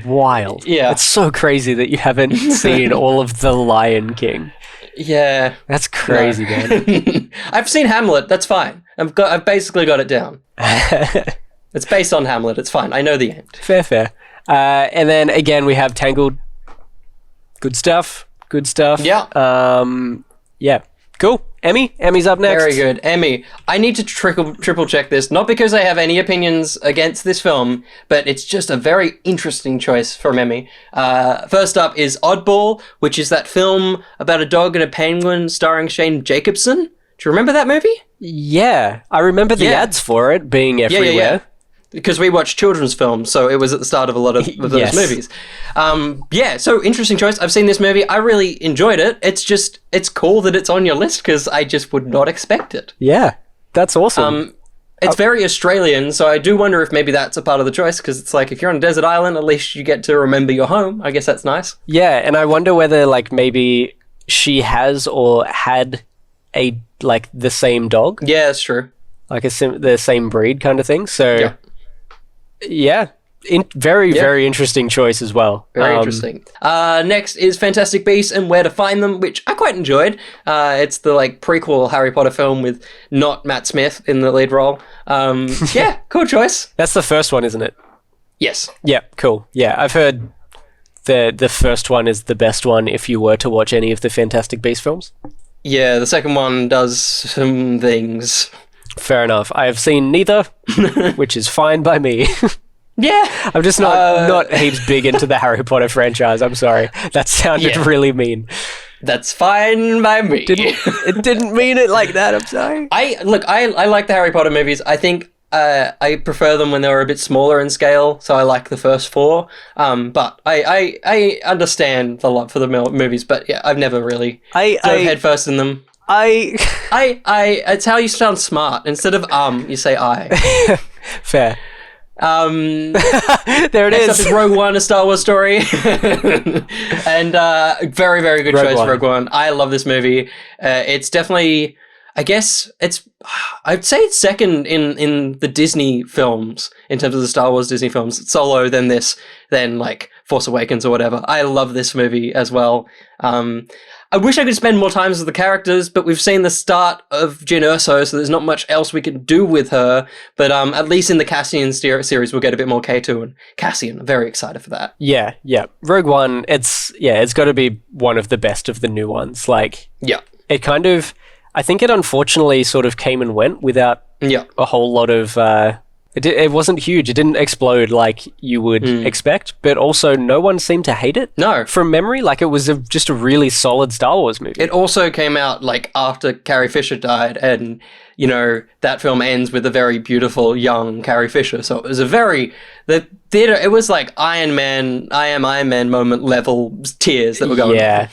wild. Yeah. It's so crazy that you haven't seen all of The Lion King. Yeah. That's crazy, man. I've seen Hamlet. That's fine. I've basically got it down. It's based on Hamlet. It's fine. I know the end. Fair. And then again, we have Tangled. Good stuff. Yeah. Yeah. Cool. Emmy's up next. Very good. Emmy. I need to triple check this, not because I have any opinions against this film, but it's just a very interesting choice from Emmy. First up is Oddball, which is that film about a dog and a penguin starring Shane Jacobson. Do you remember that movie? Yeah. I remember the ads for it being everywhere. Yeah. Because we watch children's films, so it was at the start of a lot of those Yes. movies. So interesting choice. I've seen this movie. I really enjoyed it. It's cool that it's on your list because I just would not expect it. Yeah. That's awesome. It's very Australian, so I do wonder if maybe that's a part of the choice because it's like if you're on a desert island, at least you get to remember your home. I guess that's nice. Yeah, and I wonder whether like maybe she has or had the same dog, Yeah, that's true. like the same breed kind of thing. So Yeah. yeah, very interesting choice as well. Very interesting. Next is Fantastic Beasts and Where to Find Them, which I quite enjoyed. It's the prequel Harry Potter film with not Matt Smith in the lead role. Yeah, cool choice. That's the first one, isn't it? Yes. Yeah, cool. Yeah, I've heard the first one is the best one if you were to watch any of the Fantastic Beasts films. Yeah, the second one does some things. Fair enough. I have seen neither, which is fine by me. Yeah. I'm just not heaps big into the Harry Potter franchise. I'm sorry. That sounded really mean. That's fine by me. It didn't mean it like that. I'm sorry. I like the Harry Potter movies. I think I prefer them when they were a bit smaller in scale, so I like the first four. But I understand the love for the movies, but yeah, I've never really dove headfirst in them. It's how you sound smart. Instead of you say I. Fair. There it Next is. up is Rogue One, a Star Wars story. And very, very good choice, Rogue One. I love this movie. It's definitely, I guess, I'd say it's second in the Disney films, in terms of the Star Wars Disney films. It's Solo, then this, then Force Awakens or whatever. I love this movie as well. I wish I could spend more time with the characters, but we've seen the start of Jyn Erso, so there's not much else we can do with her. But at least in the Cassian series, we'll get a bit more K2 and Cassian. I'm very excited for that. Yeah. Rogue One, it's got to be one of the best of the new ones. It kind of, I think it unfortunately sort of came and went without a whole lot of... It wasn't huge. It didn't explode like you would expect, but also no one seemed to hate it. No. From memory, it was just a really solid Star Wars movie. It also came out after Carrie Fisher died, and that film ends with a very beautiful young Carrie Fisher. So it was the theater. It was like Iron Man, I am Iron Man moment level tears that were going. Yeah.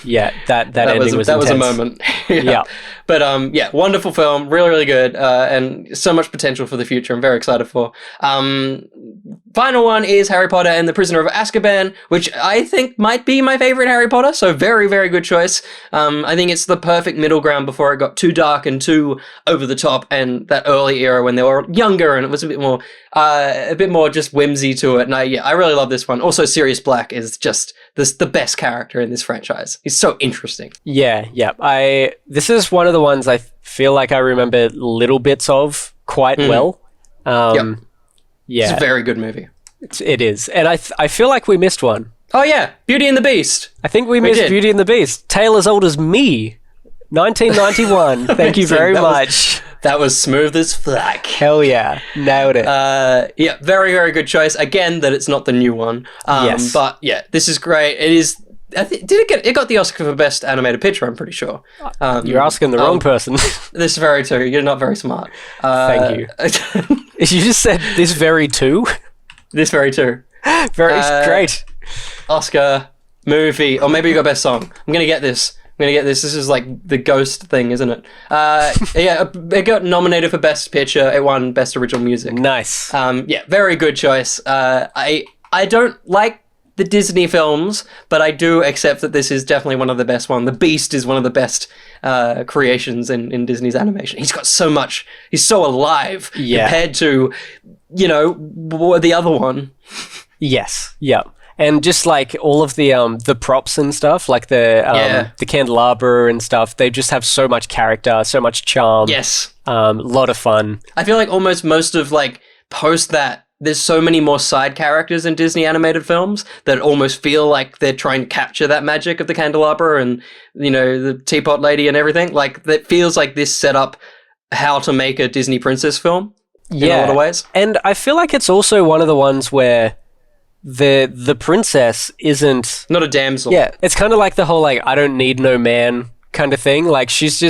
That ending was that intense. was a moment. Yeah. But wonderful film, really, really good, and so much potential for the future. I'm very excited for. Final one is Harry Potter and the Prisoner of Azkaban, which I think might be my favorite Harry Potter. So very, very good choice. I think it's the perfect middle ground before it got too dark and too over the top, and that early era when they were younger and it was a bit more just whimsy to it. And I really love this one. Also, Sirius Black is just the best character in this franchise. He's so interesting. Yeah. This is one of the ones I feel like I remember little bits of quite well. Yeah. It's a very good movie. It is. And I feel like we missed one. Oh yeah, Beauty and the Beast. I think we missed Beauty and the Beast. Tale as Old as Me. 1991. Thank you very much. That was smooth as flack. Hell yeah. Nailed it. Very, very good choice. Again, that it's not the new one. Yes. But yeah, this is great. It is... it got the Oscar for Best Animated Picture, I'm pretty sure. You're asking the wrong person. This very too. You're not very smart. Thank you. You just said this very too? This very too. Very great. Oscar movie, or maybe you got best song. I'm gonna get this. This is like the Ghost thing, isn't it? Yeah, it got nominated for Best Picture. It won Best Original Music. Nice. Yeah, very good choice. I don't like the Disney films, but I do accept that this is definitely one of the best one. The Beast is one of the best creations in Disney's animation. He's got so much. He's so alive compared to, the other one. Yes. Yeah. And just like all of the props and stuff, like the candelabra and stuff, they just have so much character, so much charm. Yes. A lot of fun. I feel like almost most of like post that, there's so many more side characters in Disney animated films that almost feel like they're trying to capture that magic of the candelabra and, the teapot lady and everything. Like, that feels like this set up how to make a Disney princess film in a lot of ways. And I feel like it's also one of the ones where the princess isn't... Not a damsel. Yeah, it's kind of like the whole, like, I don't need no man kind of thing. Like, she's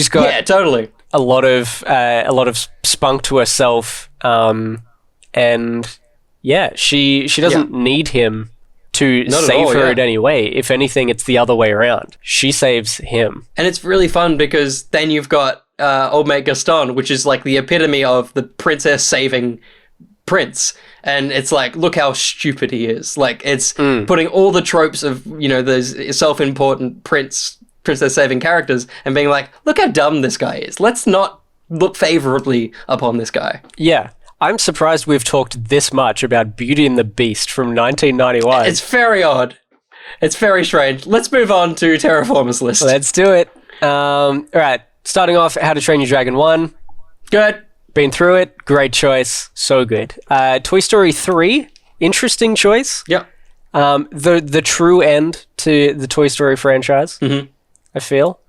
got... Yeah, totally. A lot of spunk to herself, and yeah, she doesn't need him to save her in any way. If anything, it's the other way around. She saves him. And it's really fun because then you've got Old Mate Gaston, which is like the epitome of the princess saving prince. And it's like, look how stupid he is. Like, it's putting all the tropes of, those self-important princess saving characters and being like, look how dumb this guy is. Let's not look favorably upon this guy. Yeah. I'm surprised we've talked this much about Beauty and the Beast from 1991. It's very odd. It's very strange. Let's move on to Terraformers list. Let's do it. All right. Starting off, How to Train Your Dragon 1. Good. Been through it. Great choice. So good. Toy Story 3. Interesting choice. Yep. The true end to the Toy Story franchise, I feel.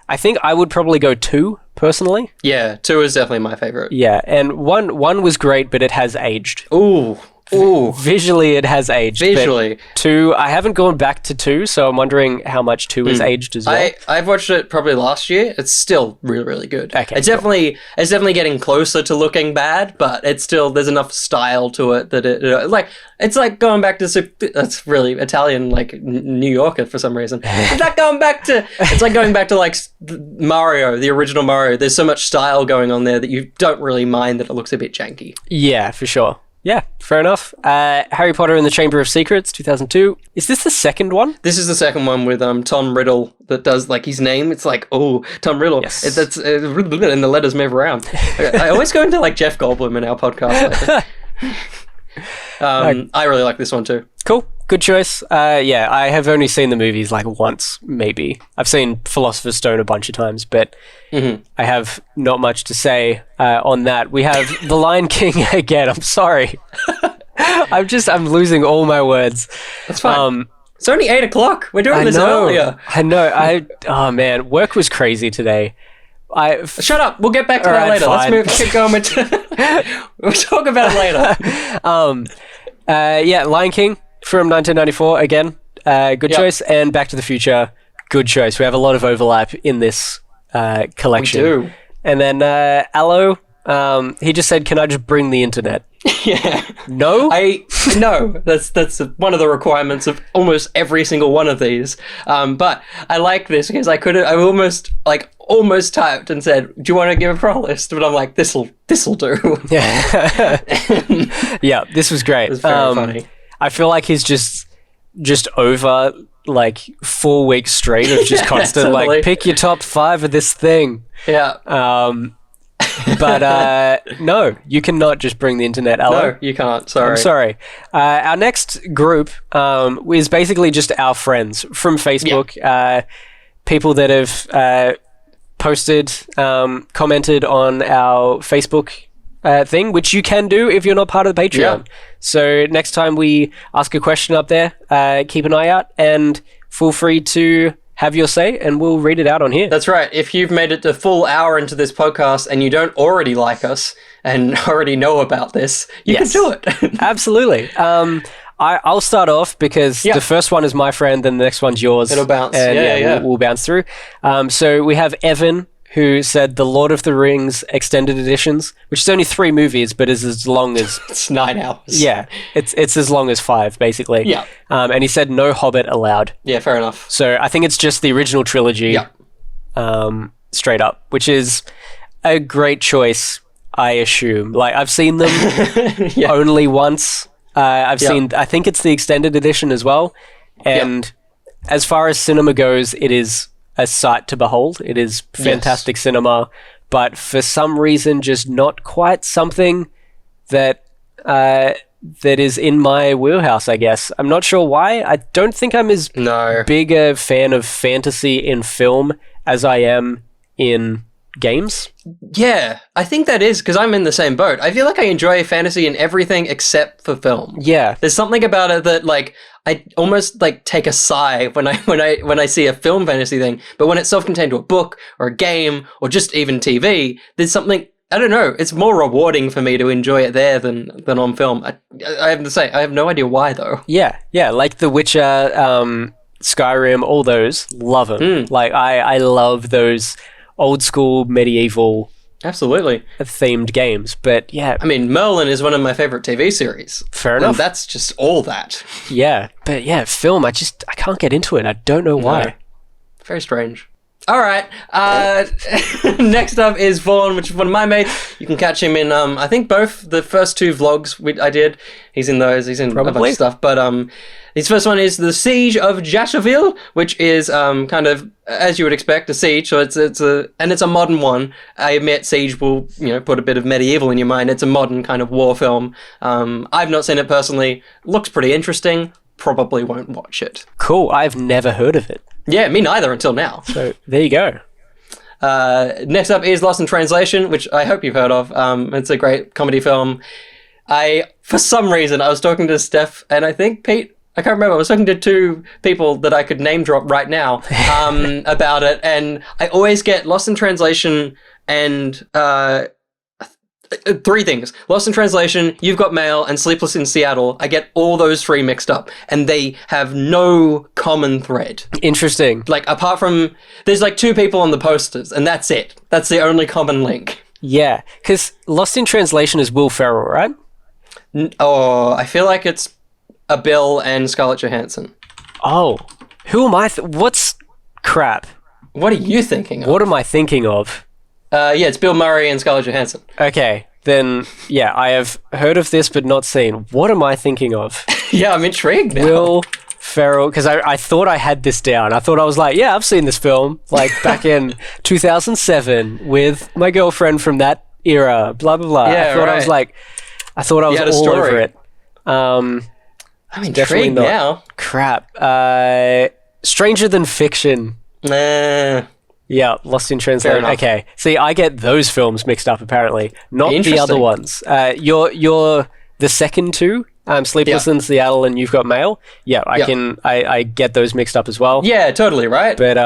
I think I would probably go 2, personally. Yeah, 2 is definitely my favorite. Yeah, and one was great, but it has aged. Ooh. Visually, it has aged. Visually. 2, I haven't gone back to 2, so I'm wondering how much 2 is aged as well. I've watched it probably last year. It's still really, really good. Okay, it's definitely getting closer to looking bad, but it's still, there's enough style to it that it's like going back to, that's really Italian, like New Yorker for some reason. It's like going back to like Mario, the original Mario. There's so much style going on there that you don't really mind that it looks a bit janky. Yeah, for sure. Yeah, fair enough. Harry Potter and the Chamber of Secrets, 2002. Is this the second one? This is the second one with Tom Riddle that does like his name. It's like, Tom Riddle. Yes. And the letters move around. I always go into like Jeff Goldblum in our podcast. I really like this one too. Cool. Good choice. Yeah, I have only seen the movies like once, maybe. I've seen Philosopher's Stone a bunch of times, but I have not much to say on that. We have The Lion King again. I'm sorry. I'm losing all my words. That's fine. It's only 8 o'clock. We're doing this earlier. I know. Oh man, work was crazy today. Shut up. We'll get back to that later. Fine. Let's keep going. We'll talk about it later. Yeah, Lion King from 1994 again. Good choice. And Back to the Future. Good choice. We have a lot of overlap in this collection. We do. And then Allo, he just said, "Can I just bring the internet?" Yeah. No? No. That's one of the requirements of almost every single one of these. But I like this because I almost typed and said, "Do you want to give a pro list?" But I'm like, this'll do. Yeah. Yeah, this was great. It was very funny. I feel like he's just over like 4 weeks straight of just constant totally. like, pick your top 5 of this thing. Yeah. But no, you cannot just bring the internet, Alan. No, you can't. Sorry. I'm sorry. Our next group is basically just our friends from Facebook. People that have posted, commented on our Facebook thing, which you can do if you're not part of the Patreon. Yeah. So next time we ask a question up there, keep an eye out and feel free to have your say and we'll read it out on here. That's right. If you've made it a full hour into this podcast and you don't already like us and already know about this, you can do it. Absolutely. I'll start off because the first one is my friend, then the next one's yours. It'll bounce. And we'll bounce through. So we have Evan, who said the Lord of the Rings extended editions, which is only 3 movies, but is as long as... It's 9 hours. Yeah, it's as long as 5, basically. Yeah. And he said no Hobbit allowed. Yeah, fair enough. So I think it's just the original trilogy, straight up, which is a great choice, I assume. Like, I've seen them only once. I've seen, I think it's the extended edition as well. And as far as cinema goes, it is a sight to behold. It is fantastic cinema, but for some reason, just not quite something that that is in my wheelhouse, I guess. I'm not sure why. I don't think I'm as big a fan of fantasy in film as I am in games. Yeah, I think that is because I'm in the same boat. I feel like I enjoy fantasy in everything except for film. Yeah. There's something about it that, like, I almost like take a sigh when I see a film fantasy thing, but when it's self-contained to a book or a game or just even TV, there's something, I don't know, it's more rewarding for me to enjoy it there than on film. I have to say, I have no idea why though. Yeah, like The Witcher, Skyrim, all those, love them. Like, I love those old school medieval absolutely themed games, but yeah, I mean, Merlin is one of my favorite TV series. Fair enough. And that's just all that. Yeah, but yeah, film, I can't get into it. I don't know why. No. Very strange. All right. Next up is Vaughn, which is one of my mates. You can catch him in, I think both the first 2 vlogs I did. He's in those. He's in a bunch of stuff. But his first one is The Siege of Jacksonville, which is kind of, as you would expect, a siege. So it's a modern one. I admit Siege will, put a bit of medieval in your mind. It's a modern kind of war film. I've not seen it personally. Looks pretty interesting. Probably won't watch it. Cool. I've never heard of it. Yeah, me neither until now. So there you go. Next up is Lost in Translation, which I hope you've heard of. It's a great comedy film. For some reason, I was talking to Steph and I think Pete, I can't remember, I was talking to 2 people that I could name drop right now about it, and I always get Lost in Translation and 3 things. Lost in Translation, You've Got Mail, and Sleepless in Seattle. I get all those 3 mixed up, and they have no common thread. Interesting. Like, apart from, there's like 2 people on the posters, and that's it. That's the only common link. Yeah, because Lost in Translation is Will Ferrell, right? I feel like it's a Bill and Scarlett Johansson. Oh, who am I? What's crap? What are you thinking of? What am I thinking of? Yeah, it's Bill Murray and Scarlett Johansson. Okay, then, yeah, I have heard of this but not seen. What am I thinking of? Yeah, I'm intrigued now. Will Ferrell, because I thought I had this down. I thought I was like, yeah, I've seen this film, like, back in 2007 with my girlfriend from that era, blah, blah, blah. Yeah, I thought I was all over it. I'm intrigued now. Crap. Stranger Than Fiction. Nah. Yeah, Lost in Translation. Okay. See, I get those films mixed up apparently, not the other ones. You're the second 2, Sleepless in Seattle and You've Got Mail. Yeah, I get those mixed up as well. Yeah, totally, right? But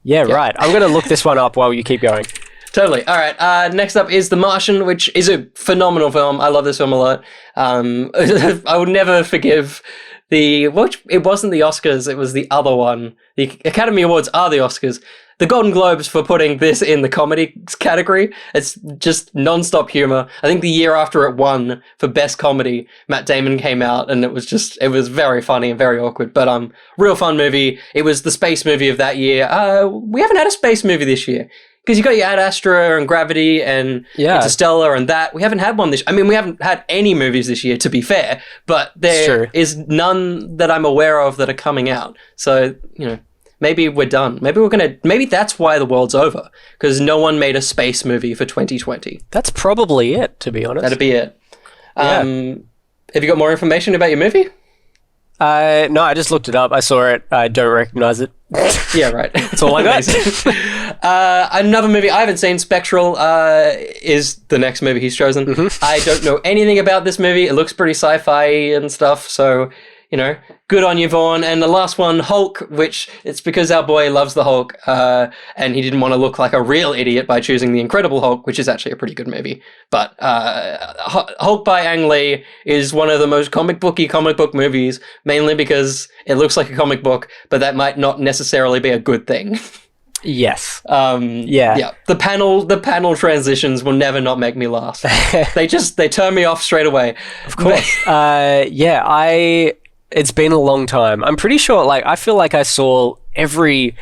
yeah, right. I'm going to look this one up while you keep going. Totally. All right. Next up is The Martian, which is a phenomenal film. I love this film a lot. I would never forgive it wasn't the Oscars, it was the other one. The Academy Awards are the Oscars. The Golden Globes for putting this in the comedy category. It's just non-stop humor. I think the year after it won for Best Comedy, Matt Damon came out and it was very funny and very awkward, but real fun movie. It was the space movie of that year. We haven't had a space movie this year. Because you got your Ad Astra and Gravity and Interstellar and that. We haven't had one we haven't had any movies this year, to be fair, but there is none that I'm aware of that are coming out. So, maybe we're done. Maybe that's why the world's over, because no one made a space movie for 2020. That's probably it, to be honest. That'd be it. Have you got more information about your movie? No, I just looked it up. I saw it. I don't recognize it. Yeah, right. That's all I got. Another movie I haven't seen, Spectral, is the next movie he's chosen. Mm-hmm. I don't know anything about this movie. It looks pretty sci-fi and stuff, so, good on you, Vaughn. And the last one, Hulk, which it's because our boy loves the Hulk, and he didn't want to look like a real idiot by choosing The Incredible Hulk, which is actually a pretty good movie. But Hulk by Ang Lee is one of the most comic book movies, mainly because it looks like a comic book, but that might not necessarily be a good thing. Yes. Yeah. The panel transitions will never not make me laugh. They turn me off straight away. Of course. It's been a long time. I'm pretty sure, like, I feel like I saw every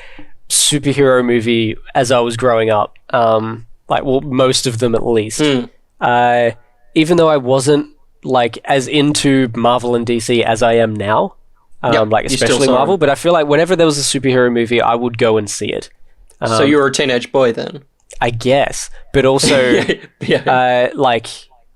superhero movie as I was growing up. Most of them at least. Even though I wasn't, like, as into Marvel and DC as I am now. Especially Marvel, but I feel like whenever there was a superhero movie, I would go and see it. So you were a teenage boy then? I guess. But also, I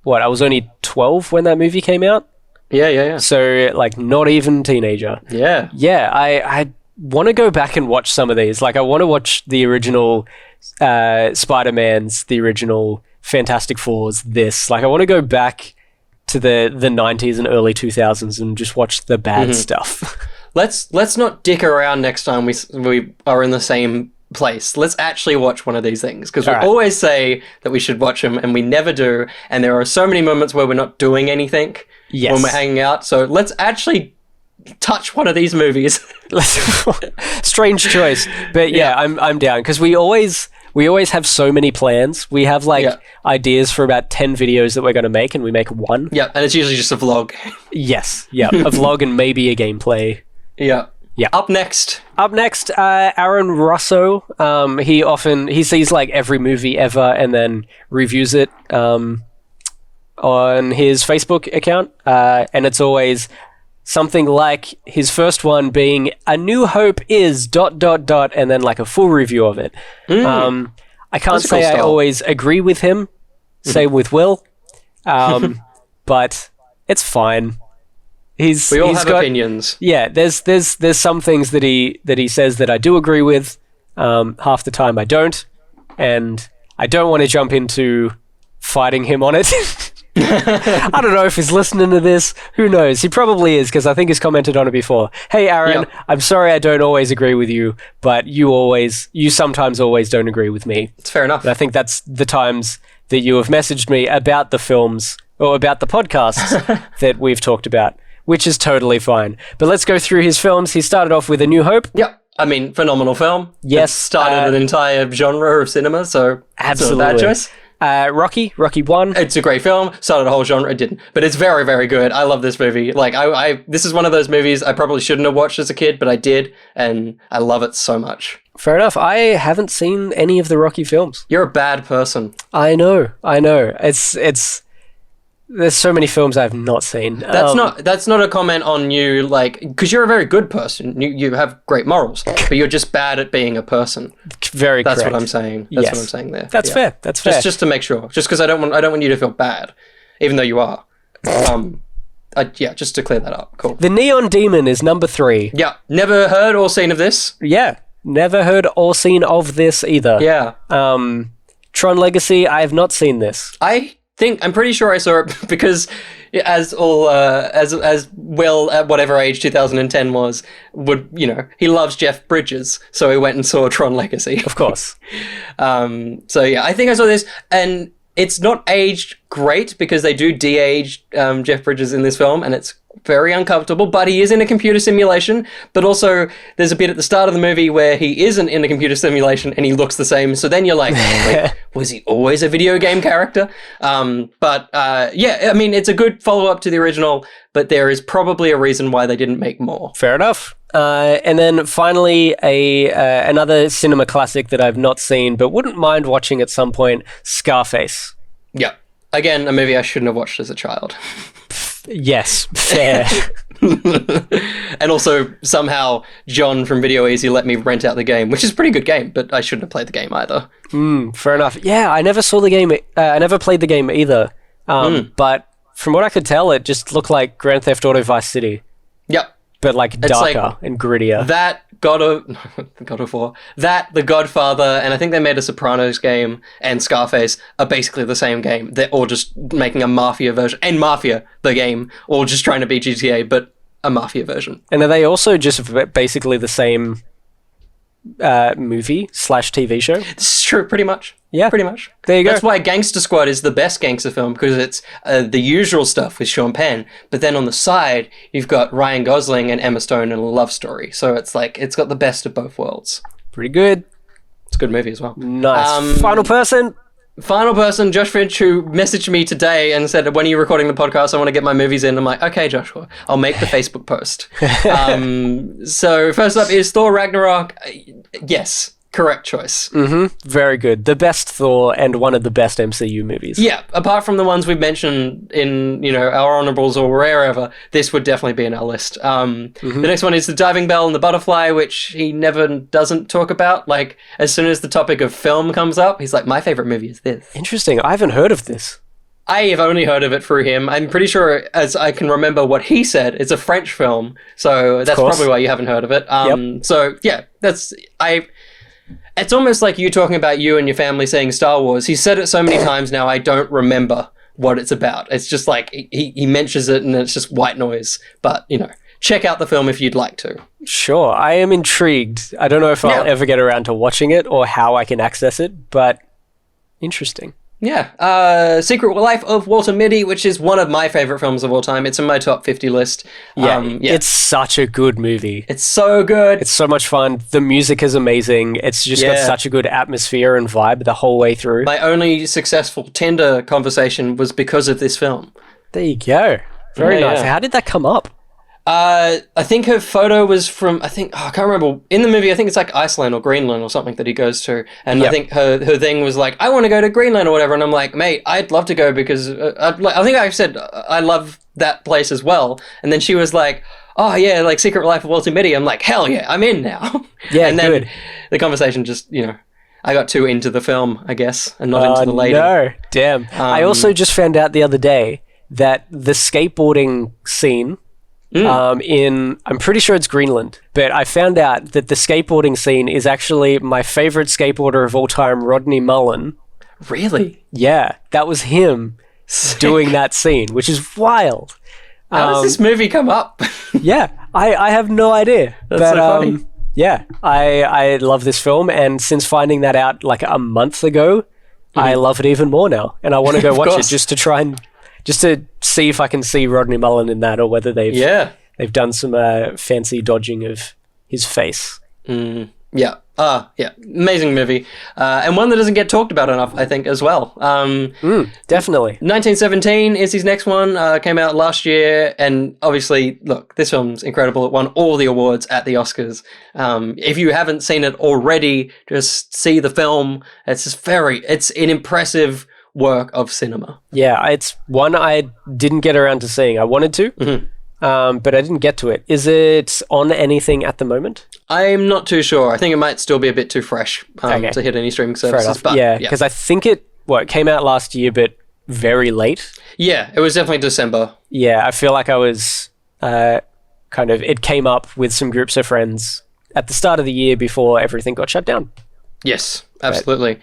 was only 12 when that movie came out. Yeah. So, like, not even teenager. Yeah. Yeah, I want to go back and watch some of these. Like, I want to watch the original Spider-Mans, the original Fantastic Fours, this. Like, I want to go back to the 90s and early 2000s and just watch the bad stuff. Let's not dick around next time we are in the same place. Let's actually watch one of these things, because we always say that we should watch them and we never do, and there are so many moments where we're not doing anything when we're hanging out. So let's actually touch one of these movies. Strange choice, but I'm down, because we always have so many plans. We have ideas for about 10 videos that we're going to make, and we make one. Yeah, and it's usually just a vlog. Yes, yeah, a vlog and maybe a gameplay. Yeah. Yeah. Up next, Aaron Russo. He sees like every movie ever and then reviews it on his Facebook account, and it's always something like his first one being "A New Hope is ... and then like a full review of it. I can't say I always agree with him. Same with Will, but it's fine. We all have opinions. Yeah, there's some things that he says that I do agree with. Half the time I don't, and I don't want to jump into fighting him on it. I don't know if he's listening to this. Who knows? He probably is, because I think he's commented on it before. Hey, Aaron, I'm sorry I don't always agree with you, but you sometimes always don't agree with me. It's fair enough. And I think that's the times that you have messaged me about the films or about the podcasts that we've talked about, which is totally fine. But let's go through his films. He started off with A New Hope. Yep. I mean, phenomenal film. Yes. It started an entire genre of cinema, so absolutely. It's not a bad choice. Rocky 1. It's a great film. Started a whole genre. It didn't. But it's very, very good. I love this movie. Like, this is one of those movies I probably shouldn't have watched as a kid, but I did, and I love it so much. Fair enough. I haven't seen any of the Rocky films. You're a bad person. I know. It's there's so many films I've not seen. That's not a comment on you, like, because you're a very good person. You have great morals, but you're just bad at being a person. Very That's correct. what I'm saying. That's what I'm saying there. That's fair. That's fair. Just to make sure. Just because I don't want you to feel bad, even though you are. Just to clear that up. Cool. The Neon Demon is number 3. Yeah. Never heard or seen of this. Yeah. Never heard or seen of this either. Yeah. Tron Legacy, I have not seen this. I'm pretty sure I saw it because as Will at whatever age 2010 was, he loves Jeff Bridges, so he went and saw Tron Legacy. Of course. I think I saw this, and it's not aged great because they do de-age Jeff Bridges in this film, and it's very uncomfortable, but he is in a computer simulation. But also, there's a bit at the start of the movie where he isn't in a computer simulation and he looks the same. So then you're like, wait, was he always a video game character? I mean, it's a good follow-up to the original, but there is probably a reason why they didn't make more. Fair enough. And then finally, another cinema classic that I've not seen, but wouldn't mind watching at some point, Scarface. Yeah. Again, a movie I shouldn't have watched as a child. Yes, fair. And also, somehow, John from Video Easy let me rent out the game, which is a pretty good game, but I shouldn't have played the game either. Fair enough. Yeah, I never saw the game. I never played the game either. But from what I could tell, it just looked like Grand Theft Auto Vice City. Yep. But like darker and grittier. That God of War, The Godfather, and I think they made a Sopranos game, and Scarface are basically the same game. They're all just making a Mafia version, and Mafia, the game, all just trying to be GTA, but a Mafia version. And are they also just basically the same movie/TV show? This is true, pretty much. Yeah. Pretty much. There you go. That's why Gangster Squad is the best gangster film, because it's the usual stuff with Sean Penn, but then on the side, you've got Ryan Gosling and Emma Stone in a love story. So it's like, it's got the best of both worlds. Pretty good. a good movie as well. Nice. Final person. Final person, Josh Finch, who messaged me today and said, when are you recording the podcast? I want to get my movies in. I'm like, okay, Joshua, I'll make the Facebook post. So first up is Thor Ragnarok. Yes, correct choice. Very good. The best Thor and one of the best MCU movies. Yeah, apart from the ones we've mentioned in, our honorables or wherever, this would definitely be in our list. The next one is The Diving Bell and the Butterfly, which he never doesn't talk about. Like, as soon as the topic of film comes up, he's like, my favorite movie is this. Interesting. I haven't heard of this. I have only heard of it through him. I'm pretty sure, as I can remember what he said, it's a French film, so that's probably why you haven't heard of it. So, yeah, it's almost like you talking about you and your family saying Star Wars. He said it so many times now, I don't remember what it's about. It's just like, he mentions it and it's just white noise. But, check out the film if you'd like to. Sure, I am intrigued. I don't know if I'll ever get around to watching it or how I can access it, but interesting. Yeah. Secret Life of Walter Mitty, which is one of my favorite films of all time. It's in my top 50 list. It's such a good movie. It's so good. It's so much fun. The music is amazing. It's just got such a good atmosphere and vibe the whole way through. My only successful Tinder conversation was because of this film. There you go. Very nice. How did that come up? I think her photo was from, I can't remember. In the movie, I think it's like Iceland or Greenland or something that he goes to. And I think her thing was like, I want to go to Greenland or whatever. And I'm like, mate, I'd love to go because I think I said I love that place as well. And then she was like, oh yeah, like Secret Life of Walter Mitty. I'm like, hell yeah, I'm in now. Yeah, and then good. The conversation just, I got too into the film, I guess, and not into the lady. No, damn. I also just found out the other day that the skateboarding scene... I'm pretty sure it's Greenland, but I found out that the skateboarding scene is actually my favorite skateboarder of all time, Rodney Mullen. Really? Yeah, that was him doing that scene, which is wild. How does this movie come up? Yeah, I have no idea. That's so funny. Yeah, I love this film, and since finding that out like a month ago, I love it even more now, and I want to go watch it just to see if I can see Rodney Mullen in that, or whether they've done some fancy dodging of his face. Yeah. Amazing movie. And one that doesn't get talked about enough, I think, as well. Definitely. 1917 is his next one. Came out last year. And obviously, look, this film's incredible. It won all the awards at the Oscars. If you haven't seen it already, just see the film. It's an impressive work of cinema. Yeah, it's one I didn't get around to seeing. I wanted to, but I didn't get to it. Is it on anything at the moment? I'm not too sure. I think it might still be a bit too fresh to hit any streaming services. But yeah, because I think it came out last year, but very late. Yeah, it was definitely December. Yeah, I feel like I was it came up with some groups of friends at the start of the year before everything got shut down. Yes, absolutely.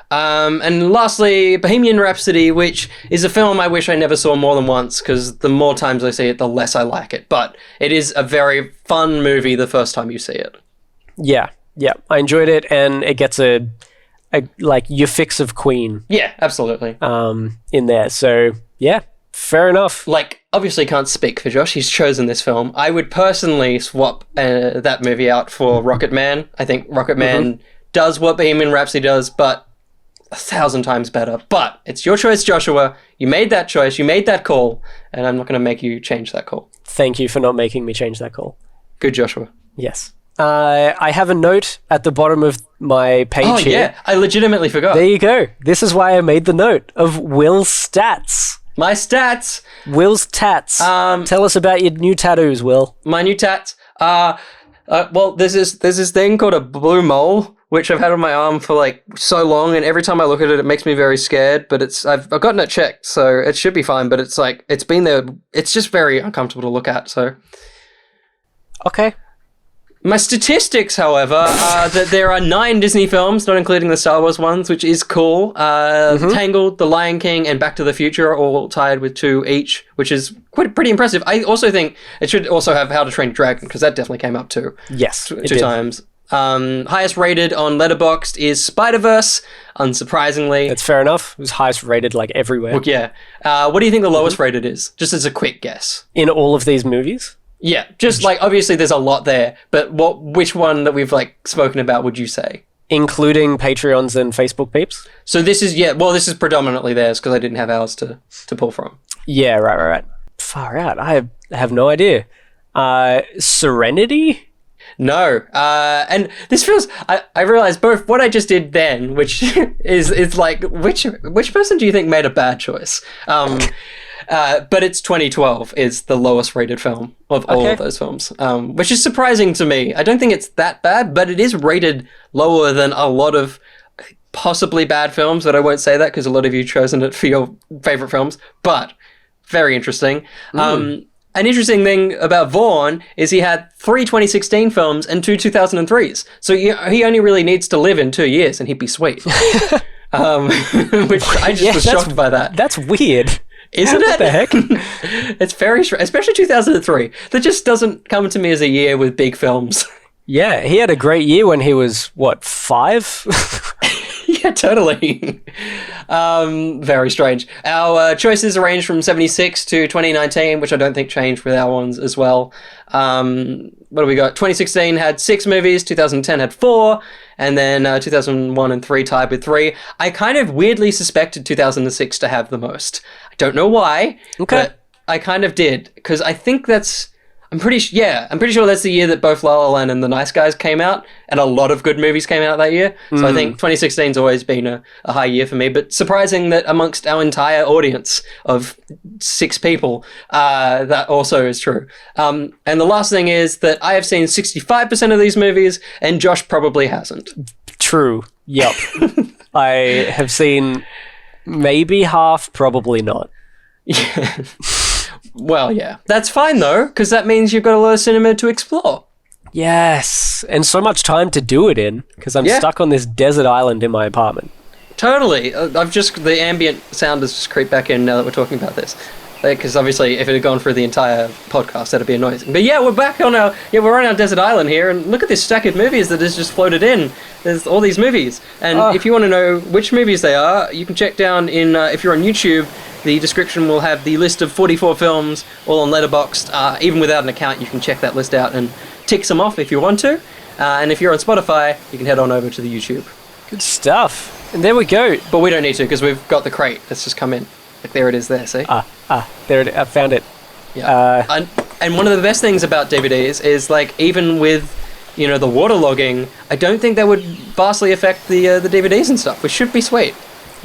And lastly, Bohemian Rhapsody, which is a film I wish I never saw more than once, because the more times I see it, the less I like it. But it is a very fun movie the first time you see it. Yeah, I enjoyed it, and it gets a your fix of Queen. Yeah, absolutely. In there, so yeah, fair enough. Like, obviously can't speak for Josh. He's chosen this film. I would personally swap that movie out for Rocket Man. I think Rocket Man does what Bohemian Rhapsody does, but 1,000 times better. But it's your choice, Joshua. You made that choice. You made that call, and I'm not going to make you change that call. Thank you for not making me change that call. Good, Joshua. Yes. I have a note at the bottom of my page here. Yeah, I legitimately forgot. There you go. This is why I made the note of Will's stats. My stats. Will's tats. Tell us about your new tattoos, Will. My new tats. Well, there's this thing called a blue mole, which I've had on my arm for like so long, and every time I look at it, it makes me very scared. But I've gotten it checked, so it should be fine. But it's like it's been there. It's just very uncomfortable to look at. So, okay. My statistics, however, are that there are 9 Disney films, not including the Star Wars ones, which is cool. Tangled, The Lion King, and Back to the Future are all tied with 2 each, which is pretty impressive. I also think it should also have How to Train Your Dragon, because that definitely came up too. Yes, two times. Highest rated on Letterboxd is Spider-Verse, unsurprisingly. That's fair enough. It was highest rated like everywhere. Well, yeah. What do you think the lowest rated is? Just as a quick guess. In all of these movies? Yeah, just like obviously there's a lot there, but which one that we've like spoken about would you say? Including Patreons and Facebook peeps? So this is predominantly theirs because I didn't have ours to pull from. Yeah, right. Far out. I have no idea. Serenity? No, and this feels. I realized both what I just did then, which is like which person do you think made a bad choice? But it's 2012 is the lowest rated film of all of those films, which is surprising to me. I don't think it's that bad, but it is rated lower than a lot of possibly bad films. But I won't say that because a lot of you chosen it for your favorite films. But very interesting. An interesting thing about Vaughn is he had 3 2016 films and 2 2003s. So he only really needs to live in 2 years and he'd be sweet. Which I just was shocked by that. That's weird. Isn't it? What the heck? It's very strange, especially 2003. That just doesn't come to me as a year with big films. Yeah, he had a great year when he was, 5? Yeah, totally. Very strange. Our choices ranged from 76 to 2019, which I don't think changed with our ones as well. What do we got? 2016 had 6 movies, 2010 had 4, and then 2001 and 3 tied with 3. I kind of weirdly suspected 2006 to have the most. I don't know why, but I kind of did, because I think I'm pretty sure that's the year that both La La Land and The Nice Guys came out, and a lot of good movies came out that year. So I think 2016's always been a high year for me, but surprising that amongst our entire audience of 6 people, that also is true. And the last thing is that I have seen 65% of these movies, and Josh probably hasn't. True. Yep. I have seen maybe half, probably not. Yeah. Well, yeah. That's fine, though, because that means you've got a lot of cinema to explore. Yes, and so much time to do it in, because I'm stuck on this desert island in my apartment. Totally. The ambient sound has just creeped back in now that we're talking about this. Because obviously, if it had gone through the entire podcast, that'd be annoying. But yeah, we're on our desert island here, and look at this stack of movies that has just floated in. There's all these movies. And if you want to know which movies they are, you can check down if you're on YouTube, the description will have the list of 44 films, all on Letterboxd. Even without an account, you can check that list out and tick some off if you want to. And if you're on Spotify, you can head on over to the YouTube. Good stuff. And there we go. But we don't need to, because we've got the crate that's just come in. Like, there it is there, see? There it is. I found it. Yeah. And one of the best things about DVDs is, like, even with, the waterlogging, I don't think that would vastly affect the DVDs and stuff, which should be sweet.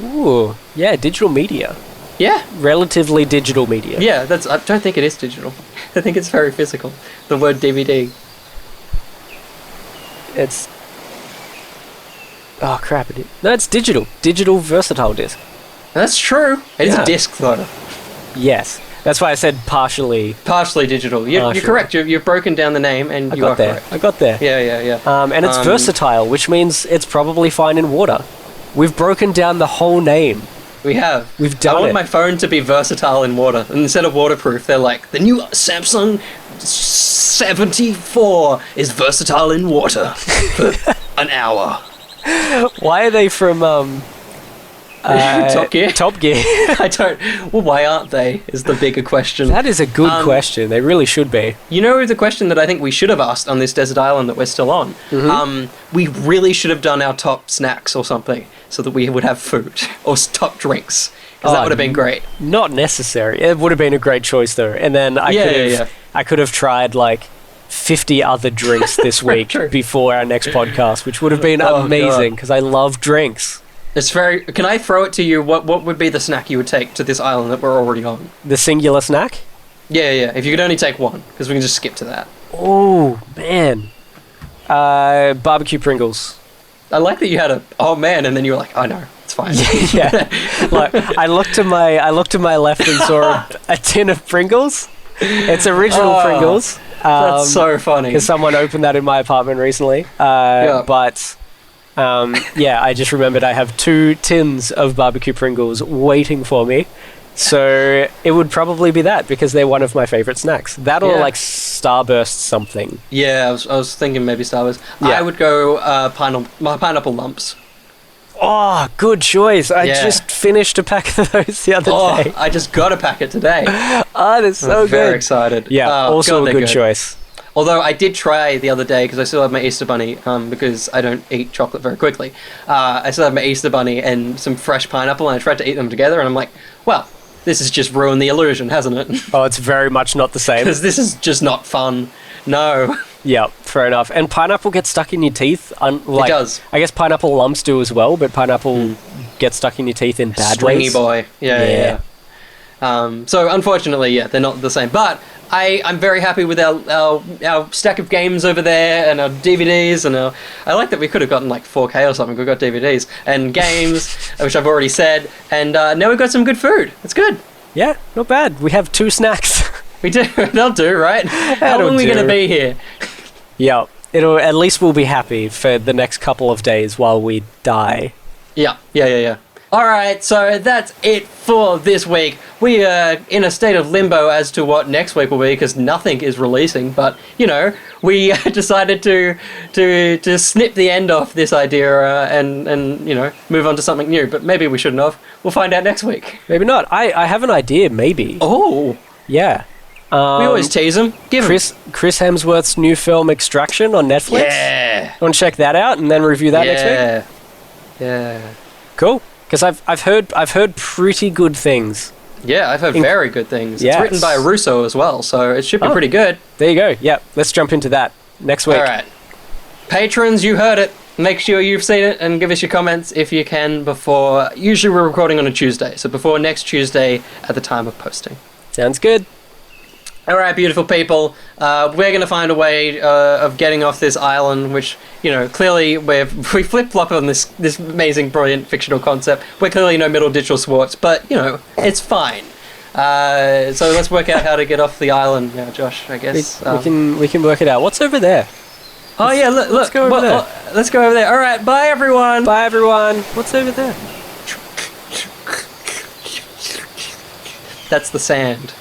Ooh. Yeah, digital media. Yeah. Relatively digital media. Yeah, I don't think it is digital. I think it's very physical. The word DVD. It's... Oh, crap. No, it's digital. Digital versatile disc. That's true. It is a disc, though. Yes. That's why I said partially. Partially digital. You're correct. You've broken down the name, and you are correct. I got there. Yeah. And it's versatile, which means it's probably fine in water. We've broken down the whole name. We have. We've done it. I want my phone to be versatile in water. And instead of waterproof, they're like, the new Samsung 74 is versatile in water for an hour. Why are they from... Top Gear? Top Gear. I don't... Well, why aren't they, is the bigger question. That is a good question. They really should be. You know the question that I think we should have asked on this desert island that we're still on? Mm-hmm. We really should have done our top snacks or something so that we would have food. Or top drinks. Because that would have been great. Not necessary. It would have been a great choice, though. And then I could have tried, 50 other drinks this week before our next podcast, which would have been amazing, because I love drinks. It's very... Can I throw it to you? What would be the snack you would take to this island that we're already on? The singular snack? Yeah. If you could only take one, because we can just skip to that. Oh, man. Barbecue Pringles. I like that you had oh man, and then you were like, oh no, it's fine. Yeah. I looked to my left and saw a tin of Pringles. It's original Pringles. That's so funny. Because someone opened that in my apartment recently. But... I just remembered I have 2 tins of barbecue Pringles waiting for me. So it would probably be that, because they're one of my favourite snacks. That or Starburst something. Yeah, I was thinking maybe Starburst. Yeah. I would go pineapple lumps. Oh, good choice. I just finished a pack of those the other day. I just got a packet today. They're so good. Very excited. Yeah, also a good choice. Although I did try the other day, because I still have my Easter bunny, because I don't eat chocolate very quickly. I still have my Easter bunny and some fresh pineapple, and I tried to eat them together, and I'm like, well, this has just ruined the illusion, hasn't it? Oh, it's very much not the same. Because this is just not fun. No. Yeah, fair enough. And pineapple gets stuck in your teeth. It does. I guess pineapple lumps do as well, but pineapple gets stuck in your teeth in bad Stringy ways. boy. Yeah. So unfortunately, yeah, they're not the same. But I'm very happy with our stack of games over there and our DVDs and I like that we could have gotten like 4K or something. We got DVDs and games, which I've already said, and now we've got some good food. It's good. Yeah, not bad. We have 2 snacks. We do. They'll do, right? How long are we going to be here? Yeah, at least we'll be happy for the next couple of days while we die. Yeah. All right, so that's it for this week. We are in a state of limbo as to what next week will be because nothing is releasing. But we decided to snip the end off this idea and move on to something new. But maybe we shouldn't have. We'll find out next week. Maybe not. I have an idea. Maybe. Oh, yeah. We always tease them. Chris Hemsworth's new film Extraction on Netflix. Yeah. Want to check that out and then review that next week? Yeah. Cool. Because I've heard pretty good things. Yeah, I've heard very good things. Yes. It's written by Russo as well, so it should be pretty good. There you go. Yeah, let's jump into that next week. All right. Patrons, you heard it. Make sure you've seen it and give us your comments if you can before... Usually we're recording on a Tuesday, so before next Tuesday at the time of posting. Sounds good. All right, beautiful people. We're going to find a way of getting off this island, which, clearly we flip-flop on this amazing, brilliant fictional concept. We're clearly no middle ditch or Swartz, but, it's fine. So let's work out how to get off the island now, Josh, I guess. We can work it out. What's over there? Oh, yeah, look. Let's go over there. Let's go over there. All right, bye, everyone. Bye, everyone. What's over there? That's the sand.